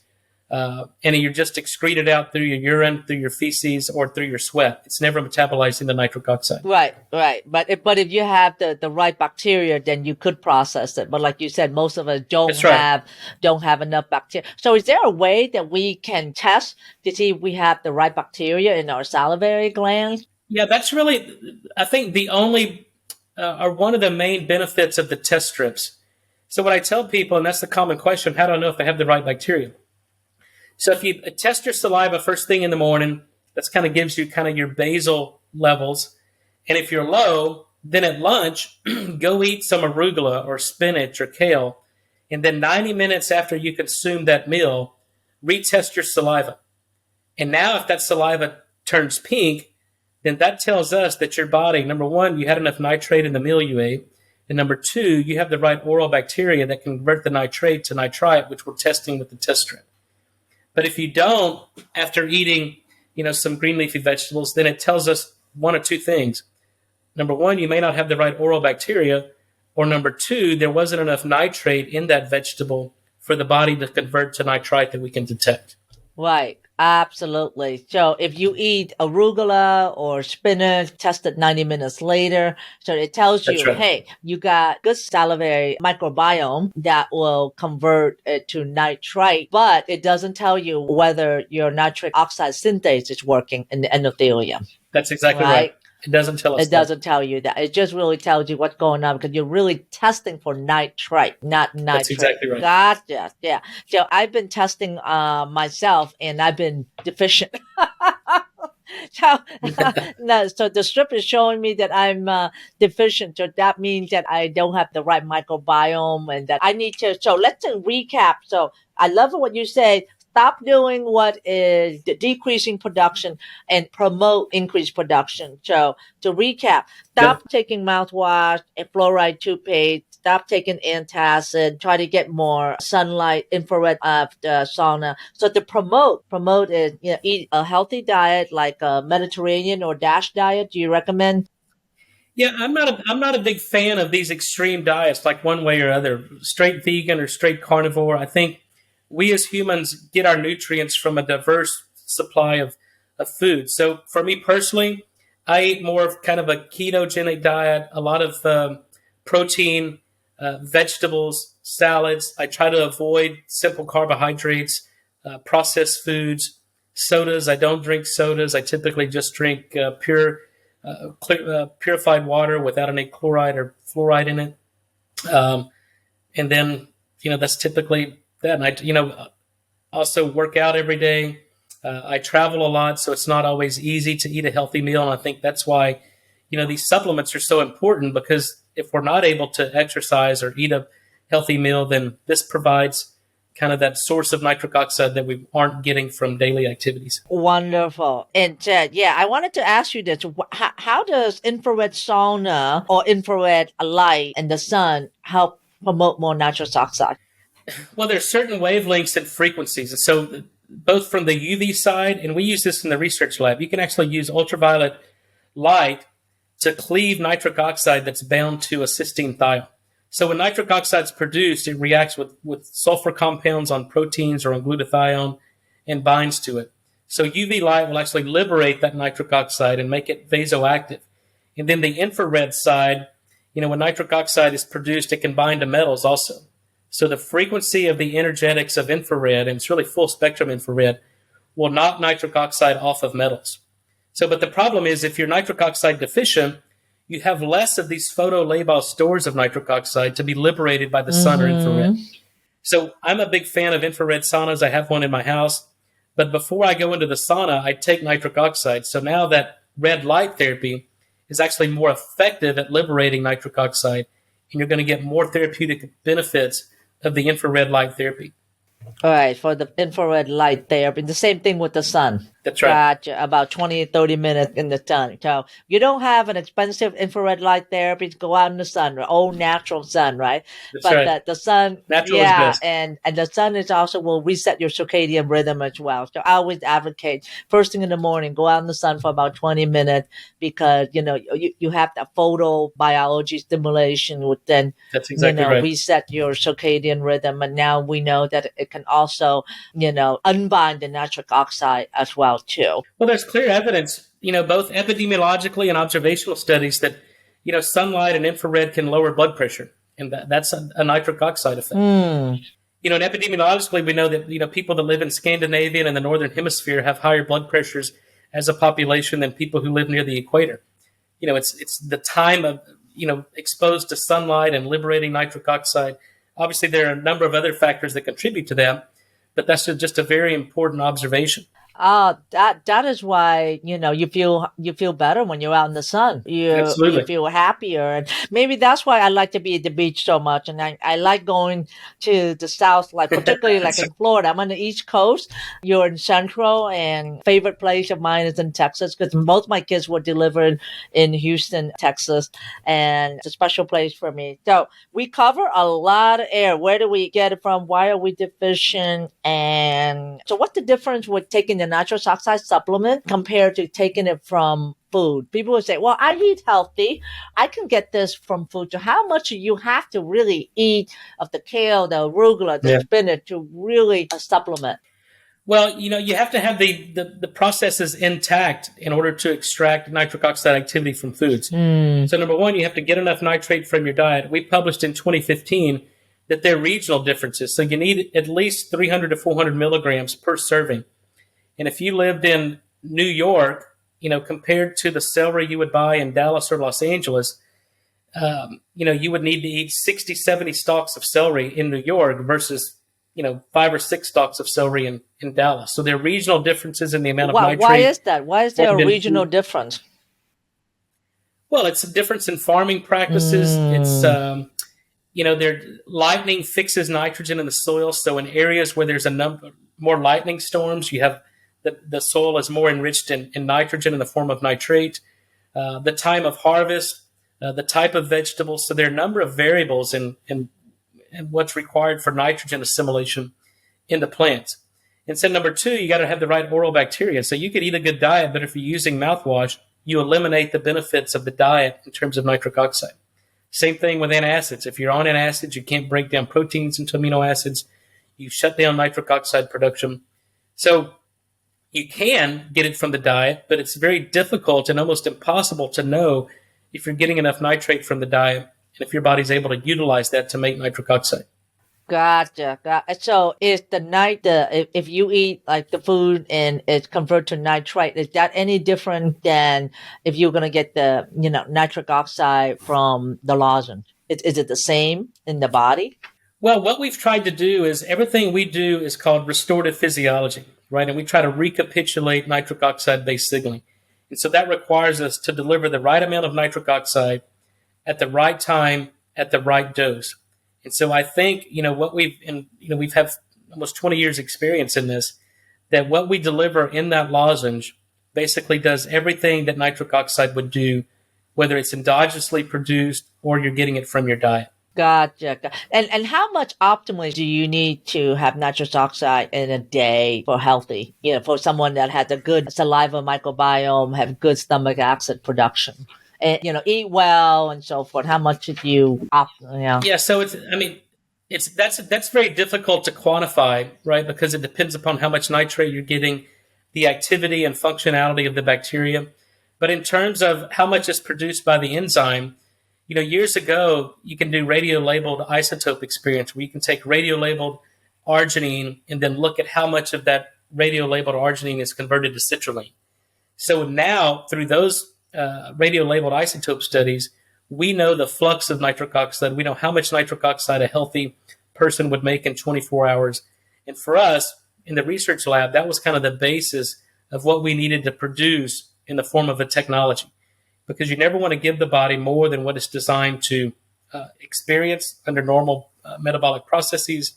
and you're just excreted out through your urine, through your feces, or through your sweat. It's never metabolized into nitric oxide. Right. But if you have the right bacteria, then you could process it. But like you said, most of us That's right. don't have enough bacteria. So is there a way that we can test to see if we have the right bacteria in our salivary glands? Yeah, that's really, I think, the only or one of the main benefits of the test strips. So what I tell people, and that's the common question, how do I know if I have the right bacteria? So if you test your saliva first thing in the morning, that kind of gives you kind of your basal levels. And if you're low, then at lunch, go eat some arugula or spinach or kale. And then 90 minutes after you consume that meal, retest your saliva. And now if that saliva turns pink, then that tells us that your body, number one, you had enough nitrate in the meal you ate. And number two, you have the right oral bacteria that can convert the nitrate to nitrite, which we're testing with the test strip. But if you don't, after eating, some green leafy vegetables, then it tells us one or two things. Number one, you may not have the right oral bacteria, or number two, there wasn't enough nitrate in that vegetable for the body to convert to nitrite that we can detect. Right. Absolutely. So if you eat arugula or spinach, test it 90 minutes later. So it tells you, Right. Hey, you got good salivary microbiome that will convert it to nitrite, but it doesn't tell you whether your nitric oxide synthase is working in the endothelium. That's exactly right. It doesn't tell us It doesn't tell you that. It just really tells you what's going on because you're really testing for nitrite, not nitrate. That's exactly right. Gotcha. Yeah. So I've been testing myself and I've been deficient. So the strip is showing me that I'm deficient. So that means that I don't have the right microbiome and that I need to. So let's recap. So I love what you said. Stop doing what is decreasing production and promote increased production. So to recap, stop taking mouthwash and fluoride toothpaste. Stop taking antacid. Try to get more sunlight, infrared sauna. So to promote is eat a healthy diet like a Mediterranean or DASH diet. Do you recommend? Yeah, I'm not a big fan of these extreme diets, like one way or other, straight vegan or straight carnivore. I think we as humans get our nutrients from a diverse supply of food. So for me personally, I eat more of kind of a ketogenic diet, a lot of protein, vegetables, salads. I try to avoid simple carbohydrates, processed foods, sodas. I don't drink sodas. I typically just drink purified water without any chloride or fluoride in it. And then, that's typically that. And I also work out every day. I travel a lot, so it's not always easy to eat a healthy meal. And I think that's why, these supplements are so important, because if we're not able to exercise or eat a healthy meal, then this provides kind of that source of nitric oxide that we aren't getting from daily activities. Wonderful. And I wanted to ask you this. How does infrared sauna or infrared light in the sun help promote more nitrous oxide? Well, there's certain wavelengths and frequencies. So both from the UV side, and we use this in the research lab, you can actually use ultraviolet light to cleave nitric oxide that's bound to a cysteine thiol. So when nitric oxide is produced, it reacts with sulfur compounds on proteins or on glutathione and binds to it. So UV light will actually liberate that nitric oxide and make it vasoactive. And then the infrared side, when nitric oxide is produced, it can bind to metals also. So the frequency of the energetics of infrared, and it's really full spectrum infrared, will knock nitric oxide off of metals. But the problem is, if you're nitric oxide deficient, you have less of these photolabile stores of nitric oxide to be liberated by the sun or infrared. So I'm a big fan of infrared saunas. I have one in my house. But before I go into the sauna, I take nitric oxide. So now that red light therapy is actually more effective at liberating nitric oxide, and you're going to get more therapeutic benefits of the infrared light therapy. All right, for the infrared light therapy. The same thing with the sun. That's right. Gotcha. About 20 to 30 minutes in the sun. So you don't have an expensive infrared light therapy to go out in the sun, right? All natural sun, right? That's But right. the sun, Natural is yeah, best. and the sun is also will reset your circadian rhythm as well. So I always advocate first thing in the morning, go out in the sun for about 20 minutes because, you have that photobiology stimulation would then, That's exactly right. reset your circadian rhythm. And now we know that it can also unbind the nitric oxide as well too. Well, there's clear evidence, both epidemiologically and observational studies that, sunlight and infrared can lower blood pressure, and that's a nitric oxide effect. Mm. And epidemiologically, we know that people that live in Scandinavia and the northern hemisphere have higher blood pressures as a population than people who live near the equator. It's the time of exposed to sunlight and liberating nitric oxide. Obviously, there are a number of other factors that contribute to that, but that's just a very important observation. That is why you feel better when you're out in the sun. You Absolutely. feel happier, and maybe that's why I like to be at the beach so much. And I like going to the south, like particularly like in Florida. I'm on the East Coast. You're in Central, and favorite place of mine is in Texas because both my kids were delivered in Houston, Texas, and it's a special place for me. So we cover a lot of air. Where do we get it from? Why are we deficient? And so what's the difference with taking the nitrous oxide supplement compared to taking it from food? People would say, well, I eat healthy. I can get this from food. So how much do you have to really eat of the kale, the arugula, the spinach to really supplement? Well, you have to have the processes intact in order to extract nitric oxide activity from foods. Mm. So number one, you have to get enough nitrate from your diet. We published in 2015 that there are regional differences. So you need at least 300 to 400 milligrams per serving. And if you lived in New York, compared to the celery you would buy in Dallas or Los Angeles, you would need to eat 60, 70 stalks of celery in New York versus, 5 or 6 stalks of celery in Dallas. So there are regional differences in the amount of nitrate. Why is that? Why is there a regional difference? Well, it's a difference in farming practices. It's lightning fixes nitrogen in the soil. So in areas where there's a number more lightning storms, you have the soil is more enriched in nitrogen in the form of nitrate. The time of harvest, the type of vegetables. So there are a number of variables in what's required for nitrogen assimilation in the plants. And so number two, you got to have the right oral bacteria. So you could eat a good diet, but if you're using mouthwash, you eliminate the benefits of the diet in terms of nitric oxide. Same thing with antacids. If you're on antacids, you can't break down proteins into amino acids. You shut down nitric oxide production. So you can get it from the diet, but it's very difficult and almost impossible to know if you're getting enough nitrate from the diet and if your body's able to utilize that to make nitric oxide. Gotcha. So is if you eat like the food and it's converted to nitrite, is that any different than if you're gonna get the nitric oxide from the lozenge? Is it the same in the body? Well, what we've tried to do is everything we do is called restorative physiology, right? And we try to recapitulate nitric oxide-based signaling. And so that requires us to deliver the right amount of nitric oxide at the right time, at the right dose. And so I think, we've had almost 20 years experience in this, that what we deliver in that lozenge basically does everything that nitric oxide would do, whether it's endogenously produced or you're getting it from your diet. Gotcha. And how much optimally do you need to have nitrous oxide in a day for healthy? For someone that has a good saliva microbiome, have good stomach acid production, and eat well and so forth. How much should you Yeah, so that's very difficult to quantify, right? Because it depends upon how much nitrate you're getting, the activity and functionality of the bacteria. But in terms of how much is produced by the enzyme, years ago, you can do radio-labeled isotope experience where you can take radio-labeled arginine and then look at how much of that radio-labeled arginine is converted to citrulline. So now, through those radio-labeled isotope studies, we know the flux of nitric oxide. We know how much nitric oxide a healthy person would make in 24 hours. And for us, in the research lab, that was kind of the basis of what we needed to produce in the form of a technology. Because you never want to give the body more than what it's designed to experience under normal metabolic processes.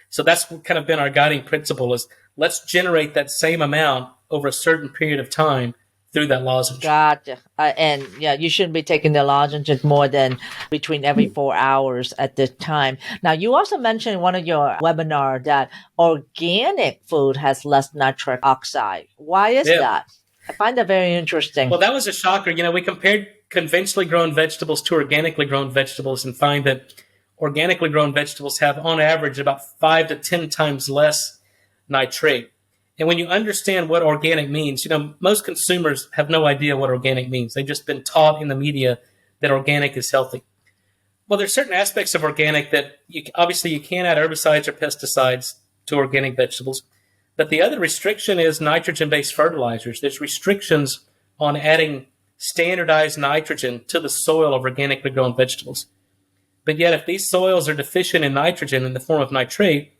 So that's kind of been our guiding principle is let's generate that same amount over a certain period of time through that lozenge. Gotcha. And yeah, you shouldn't be taking the lozenges more than between every 4 hours at this time. Now, you also mentioned in one of your webinar that organic food has less nitric oxide. Why is Yeah. that? I find that very interesting. Well, that was a shocker. We compared conventionally grown vegetables to organically grown vegetables and find that organically grown vegetables have, on average, about 5 to 10 times less nitrate. And when you understand what organic means, most consumers have no idea what organic means. They've just been taught in the media that organic is healthy. Well, there's certain aspects of organic that obviously you can't add herbicides or pesticides to organic vegetables. But the other restriction is nitrogen-based fertilizers. There's restrictions on adding standardized nitrogen to the soil of organically grown vegetables. But yet, if these soils are deficient in nitrogen in the form of nitrate,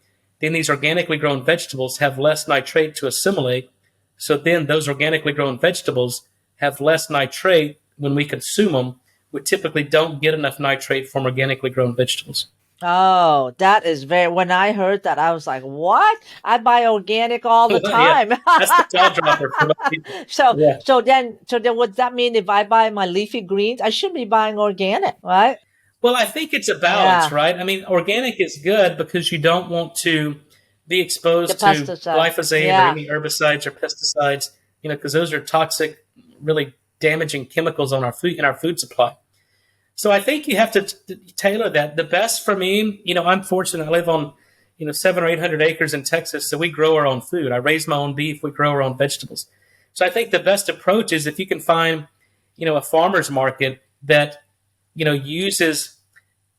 then these organically grown vegetables have less nitrate to assimilate. So then those organically grown vegetables have less nitrate when we consume them. We typically don't get enough nitrate from organically grown vegetables. Oh, that is when I heard that, I was like, what? I buy organic all the time. Yeah, that's the jaw dropper for most people. So then would that mean if I buy my leafy greens, I should be buying organic, right? Well, I think it's a balance, right? I mean, organic is good because you don't want to be exposed to glyphosate or any herbicides or pesticides, because those are toxic, really damaging chemicals on our food, in our food supply. So I think you have to tailor that. The best for me, I'm fortunate. I live on, 700 or 800 acres in Texas, so we grow our own food. I raise my own beef. We grow our own vegetables. So I think the best approach is if you can find, a farmer's market that, uses,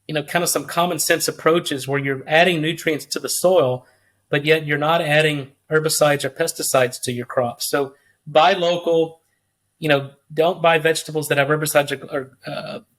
kind of some common sense approaches where you're adding nutrients to the soil, but yet you're not adding herbicides or pesticides to your crops. So buy local, don't buy vegetables that have herbicides or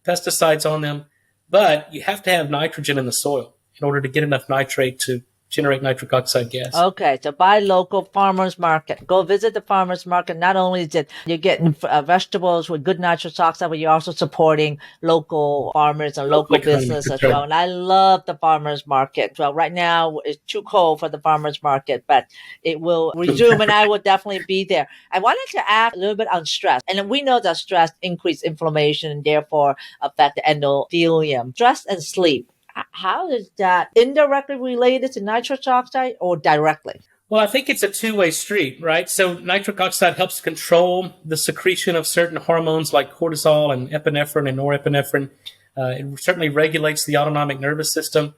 pesticides on them, but you have to have nitrogen in the soil in order to get enough nitrate to generate nitric oxide gas. Okay, so buy local farmers market. Go visit the farmers market. Not only is it you're getting vegetables with good nitrous oxide, but you're also supporting local farmers and local business as well. And I love the farmers market. Well, right now it's too cold for the farmers market, but it will resume and I will definitely be there. I wanted to ask a little bit on stress. And we know that stress increases inflammation and therefore affect the endothelium. Stress and sleep. How is that indirectly related to nitrous oxide or directly? Well, I think it's a two-way street, right? So nitric oxide helps control the secretion of certain hormones like cortisol and epinephrine and norepinephrine. It certainly regulates the autonomic nervous system.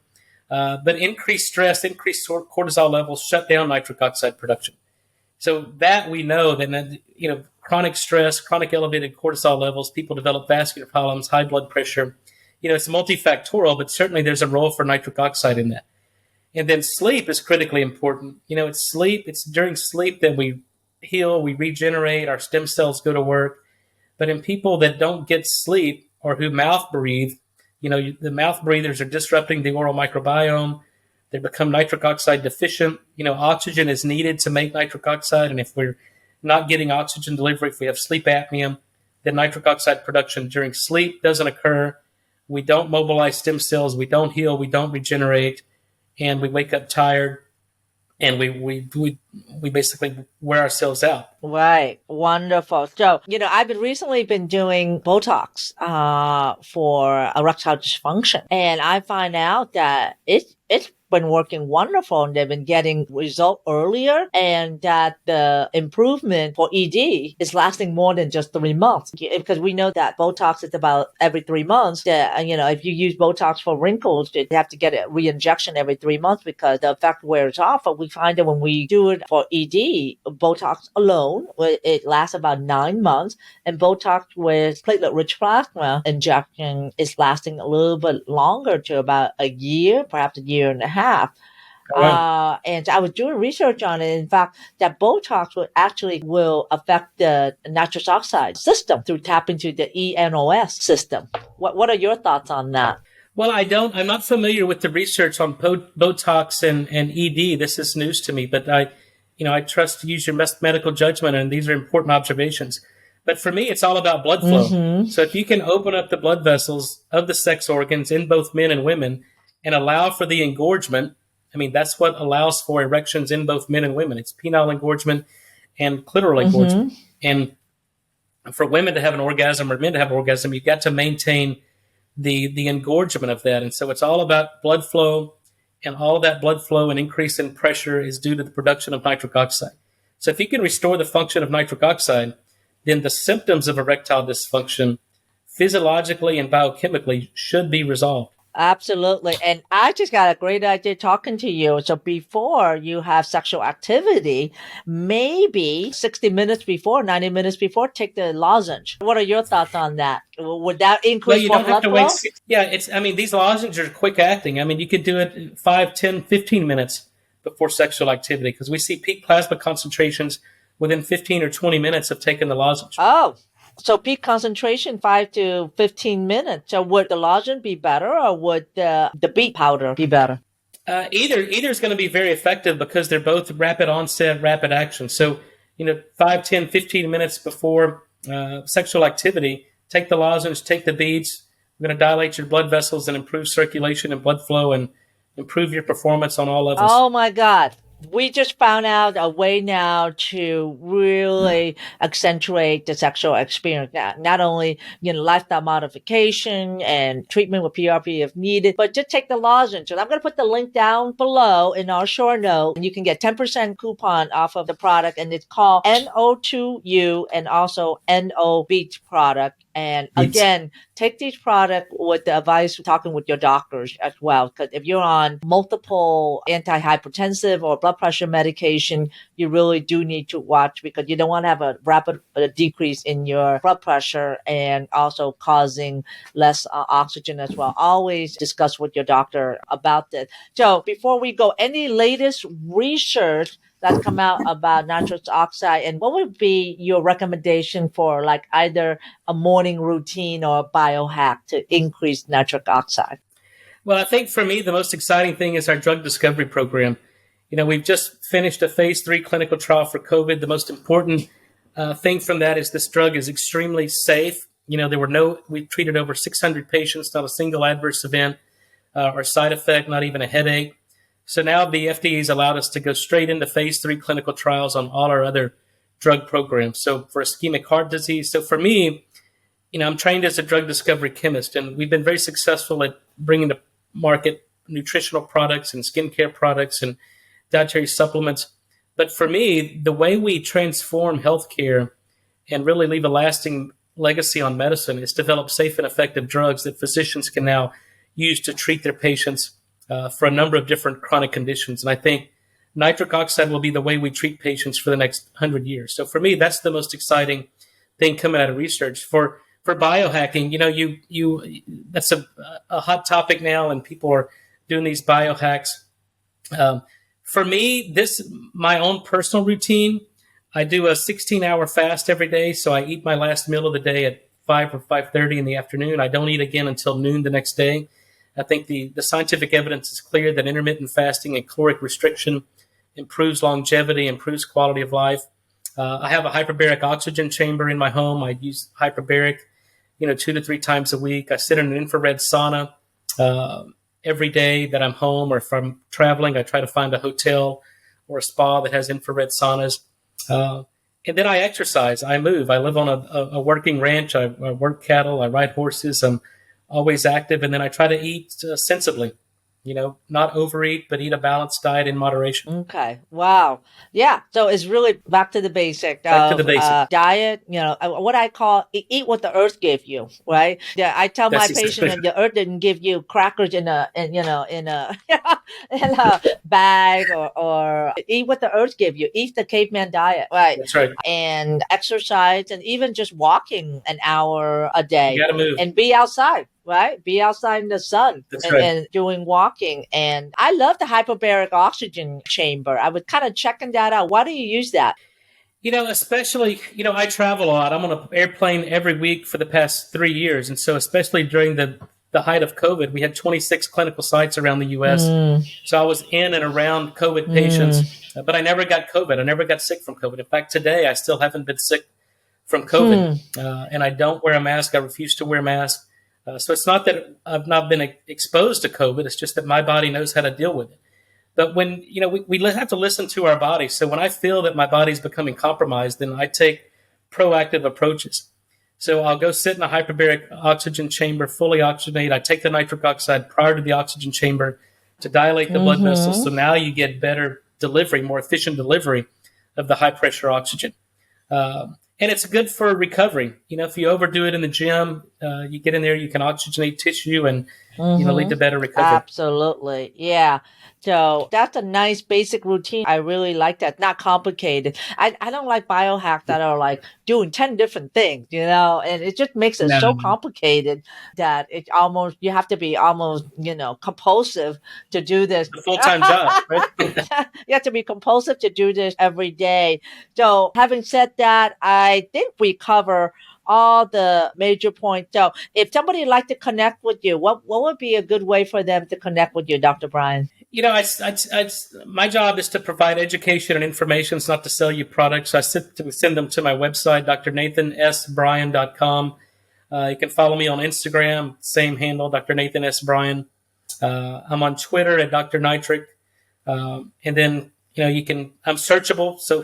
But increased stress, increased cortisol levels shut down nitric oxide production. So that we know that, chronic stress, chronic elevated cortisol levels, people develop vascular problems, high blood pressure. It's multifactorial, but certainly there's a role for nitric oxide in that. And then sleep is critically important. It's during sleep that we heal, we regenerate, our stem cells go to work. But in people that don't get sleep or who mouth breathe, the mouth breathers are disrupting the oral microbiome. They become nitric oxide deficient. Oxygen is needed to make nitric oxide. And if we're not getting oxygen delivery, if we have sleep apnea, then nitric oxide production during sleep doesn't occur. We don't mobilize stem cells. We don't heal. We don't regenerate. And we wake up tired. And we basically wear ourselves out. Right. Wonderful. So, I've recently been doing Botox for erectile dysfunction. And I find out that it's been working wonderful and they've been getting result earlier and that the improvement for ED is lasting more than just 3 months because we know that Botox is about every 3 months. If you use Botox for wrinkles, you have to get a re-injection every 3 months because the effect wears off. But we find that when we do it for ED, Botox alone, it lasts about 9 months and Botox with platelet-rich plasma injection is lasting a little bit longer to about a year, perhaps a year and a half. Wow. And I was doing research on it. In fact, that Botox will affect the nitrous oxide system through tapping into the ENOS system. What are your thoughts on that? Well, I'm not familiar with the research on Botox and ED. This is news to me, but I trust use your best medical judgment, and these are important observations. But for me, it's all about blood flow. Mm-hmm. So if you can open up the blood vessels of the sex organs in both men and women and allow for the engorgement, that's what allows for erections in both men and women. It's penile engorgement and clitoral engorgement. Mm-hmm. And for women to have an orgasm or men to have an orgasm, you've got to maintain the engorgement of that. And so it's all about blood flow, and all of that blood flow and increase in pressure is due to the production of nitric oxide. So if you can restore the function of nitric oxide, then the symptoms of erectile dysfunction physiologically and biochemically should be resolved. Absolutely. And I just got a great idea talking to you. So before you have sexual activity, maybe 60 minutes before, 90 minutes before, take the lozenge. What are your thoughts on that? Would that Well, increase you more don't have blood to wait. flow? Yeah, these lozenges are quick acting. I mean, you could do it 5, 10, 15 minutes before sexual activity, because we see peak plasma concentrations within 15 or 20 minutes of taking the lozenge. Oh, so peak concentration 5 to 15 minutes. So would the lozenge be better, or would the beet powder be better? Either is going to be very effective because they're both rapid onset, rapid action. So, 5, 10, 15 minutes before sexual activity, take the lozenge, take the beads. We're going to dilate your blood vessels and improve circulation and blood flow and improve your performance on all levels. Oh my God. We just found out a way now to really accentuate the sexual experience. Not only, lifestyle modification and treatment with PRP if needed, but just take the lozenge. And I'm going to put the link down below in our short note, and you can get 10% coupon off of the product. And it's called NO2U and also NO Beach product. And again, take these products with the advice talking with your doctors as well. Because if you're on multiple antihypertensive or blood pressure medication, you really do need to watch, because you don't want to have a rapid decrease in your blood pressure and also causing less oxygen as well. Always discuss with your doctor about this. So before we go, any latest research that's come out about nitrous oxide, and what would be your recommendation for like either a morning routine or a biohack to increase nitric oxide? Well, I think for me, the most exciting thing is our drug discovery program. We've just finished a phase 3 clinical trial for COVID. The most important thing from that is this drug is extremely safe. We treated over 600 patients, not a single adverse event or side effect, not even a headache. So now the FDA has allowed us to go straight into phase 3 clinical trials on all our other drug programs. So for ischemic heart disease. So for me, I'm trained as a drug discovery chemist, and we've been very successful at bringing to market nutritional products and skincare products and dietary supplements. But for me, the way we transform healthcare and really leave a lasting legacy on medicine is develop safe and effective drugs that physicians can now use to treat their patients for a number of different chronic conditions. And I think nitric oxide will be the way we treat patients for the next 100 years. So for me, that's the most exciting thing coming out of research. For biohacking, that's a hot topic now, and people are doing these biohacks. For me, my own personal routine, I do a 16-hour fast every day. So I eat my last meal of the day at 5 or 5:30 in the afternoon. I don't eat again until noon the next day. I think the scientific evidence is clear that intermittent fasting and caloric restriction improves longevity, improves quality of life. I have a hyperbaric oxygen chamber in my home. I use hyperbaric, 2 to 3 times a week. I sit in an infrared sauna every day that I'm home, or if I'm traveling, I try to find a hotel or a spa that has infrared saunas. And then I exercise. I move. I live on a working ranch. I work cattle. I ride horses. I'm always active. And then I try to eat sensibly. Not overeat, but eat a balanced diet in moderation. Okay. Wow. Yeah. So it's really back to the basic Back to the basic. Diet, what I call eat what the earth gave you, right? Yeah. I tell That's my exactly patient right. that the earth didn't give you crackers in a in a bag, or eat what the earth gave you. Eat the caveman diet, right? That's right. And exercise, and even just walking an hour a day, You got to move. and be outside. Right? Be outside in the sun. That's right. And doing walking. And I love the hyperbaric oxygen chamber. I was kind of checking that out. Why do you use that? Especially, I travel a lot. I'm on an airplane every week for the past 3 years. And so especially during the height of COVID, we had 26 clinical sites around the U.S. So I was in and around COVID patients, but I never got COVID. I never got sick from COVID. In fact, today I still haven't been sick from COVID. And I don't wear a mask. I refuse to wear a mask. So it's not that I've not been exposed to COVID. It's just that my body knows how to deal with it. But when, we have to listen to our body. So when I feel that my body's becoming compromised, then I take proactive approaches. So I'll go sit in a hyperbaric oxygen chamber, fully oxygenate. I take the nitric oxide prior to the oxygen chamber to dilate the blood vessels. So now you get better delivery, more efficient delivery of the high pressure oxygen. And it's good for recovery. If you overdo it in the gym, you get in there, you can oxygenate tissue and, lead to better recovery. Absolutely. Yeah. So that's a nice basic routine. I really like that. Not complicated. I don't like biohacks that are like doing 10 different things, and it just makes it so complicated that you have to be almost, compulsive to do this. A full-time job, right? You have to be compulsive to do this every day. So having said that, I think we cover all the major points. So if somebody would like to connect with you, what would be a good way for them to connect with you, Dr. Bryan? My job is to provide education and information. It's not to sell you products. I send them to my website, drnathansbryan.com. You can follow me on Instagram, same handle, Dr. Nathan S. Bryan. I'm on Twitter at Dr. Nitric. And then, I'm searchable. So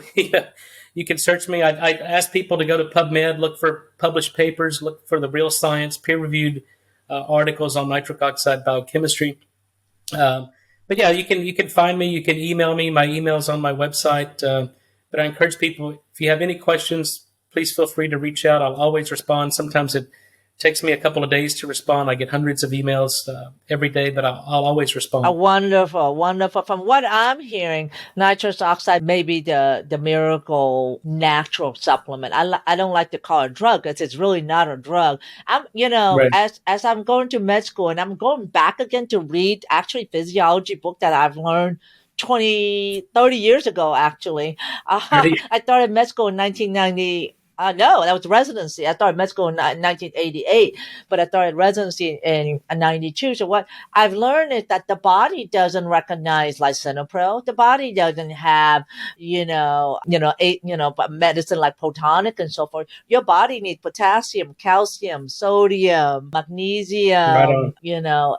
you can search me. I ask people to go to PubMed, look for published papers, look for the real science, peer-reviewed articles on nitric oxide biochemistry. But yeah, you can find me. You can email me. My email's on my website. But I encourage people, if you have any questions, please feel free to reach out. I'll always respond. Sometimes it takes me a couple of days to respond. I get hundreds of emails every day, but I'll always respond. Wonderful, wonderful. From what I'm hearing, nitrous oxide may be the miracle natural supplement. I don't like to call it a drug because it's really not a drug. Right. As I'm going to med school and I'm going back again to read actually physiology book that I've learned 30 years ago, actually. I started med school in 1990. No, that was residency. I started med school in 1988, but I started residency in 92. So what I've learned is that the body doesn't recognize lisinopril. The body doesn't have, medicine like Protonic and so forth. Your body needs potassium, calcium, sodium, magnesium,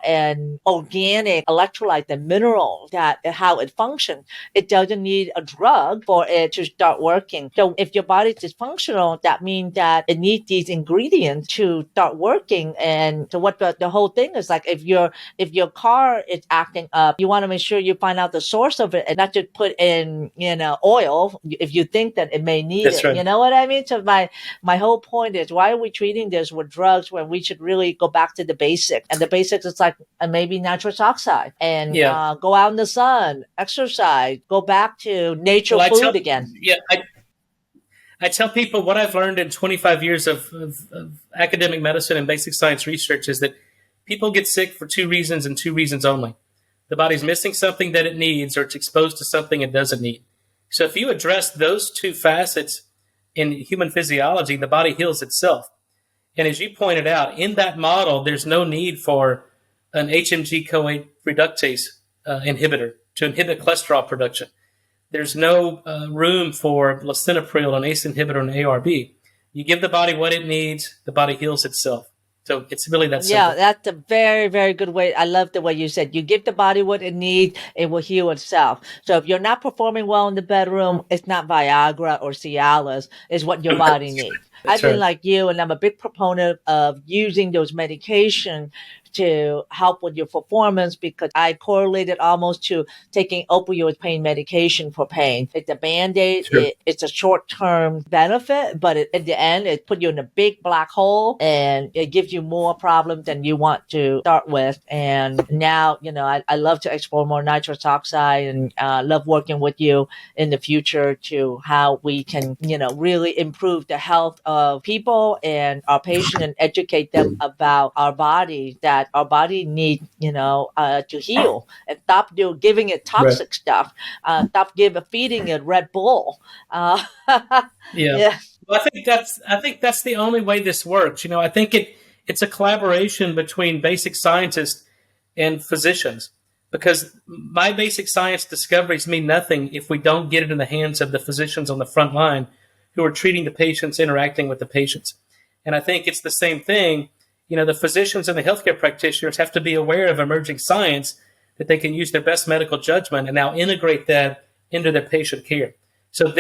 and organic electrolytes and minerals, that how it functions. It doesn't need a drug for it to start working. So if your body's dysfunctional, that means that it needs these ingredients to start working. And so what the whole thing is like, if your car is acting up, you want to make sure you find out the source of it and not just put in, oil if you think that it may need That's it. Right. You know what I mean? So my whole point is, why are we treating this with drugs when we should really go back to the basics? And the basics is like maybe nitrous oxide and go out in the sun, exercise, go back to nature food again. Yeah. I tell people what I've learned in 25 years of academic medicine and basic science research is that people get sick for two reasons and two reasons only. The body's missing something that it needs, or it's exposed to something it doesn't need. So if you address those two facets in human physiology, the body heals itself. And as you pointed out, in that model, there's no need for an HMG-CoA reductase inhibitor to inhibit cholesterol production. There's no room for lisinopril, an ACE inhibitor, and ARB. You give the body what it needs, the body heals itself. So it's really that simple. Yeah, that's a very, very good way. I love the way you said, you give the body what it needs, it will heal itself. So if you're not performing well in the bedroom, it's not Viagra or Cialis, it's what your body needs. I've been like you, and I'm a big proponent of using those medications to help with your performance, because I correlated almost to taking opioid pain medication for pain. It's a Band-Aid. Sure. It's a short-term benefit, but at the end, it puts you in a big black hole and it gives you more problems than you want to start with. And now, I love to explore more nitrous oxide and love working with you in the future to how we can, really improve the health of people and our patients and educate them about our bodies, that our body needs, to heal, and stop giving it toxic stuff. Stop feeding it Red Bull. Yeah. Well, I think that's the only way this works. I think it's a collaboration between basic scientists and physicians, because my basic science discoveries mean nothing if we don't get it in the hands of the physicians on the front line who are treating the patients, interacting with the patients. And I think it's the same thing. The physicians and the healthcare practitioners have to be aware of emerging science, that they can use their best medical judgment and now integrate that into their patient care. So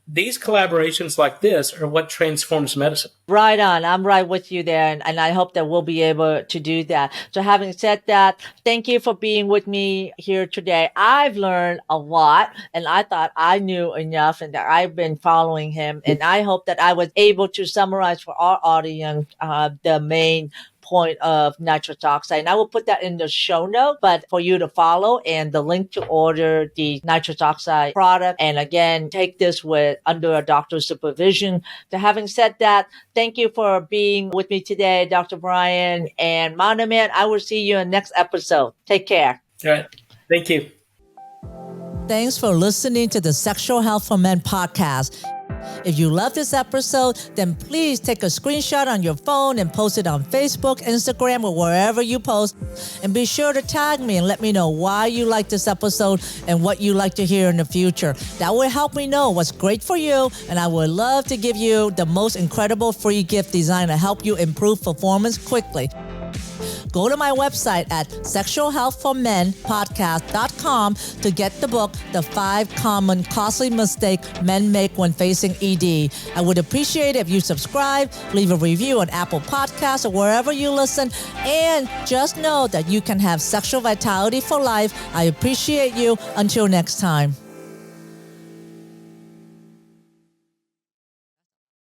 these collaborations like this are what transforms medicine. Right on. I'm right with you there. And I hope that we'll be able to do that. So having said that, thank you for being with me here today. I've learned a lot and I thought I knew enough and that I've been following him. And I hope that I was able to summarize for our audience the main point of nitrous oxide. And I will put that in the show note, but for you to follow and the link to order the nitrous oxide product. And again, take this under a doctor's supervision. So having said that, thank you for being with me today, Dr. Bryan. And Mountain Man, I will see you in the next episode. Take care. All right. Thank you. Thanks for listening to the Sexual Health for Men podcast. If you love this episode, then please take a screenshot on your phone and post it on Facebook, Instagram, or wherever you post. And be sure to tag me and let me know why you like this episode and what you like to hear in the future. That will help me know what's great for you, and I would love to give you the most incredible free gift designed to help you improve performance quickly. Go to my website at sexualhealthformenpodcast.com to get the book, The 5 Common Costly Mistakes Men Make When Facing ED. I would appreciate it if you subscribe, leave a review on Apple Podcasts or wherever you listen, and just know that you can have sexual vitality for life. I appreciate you. Until next time.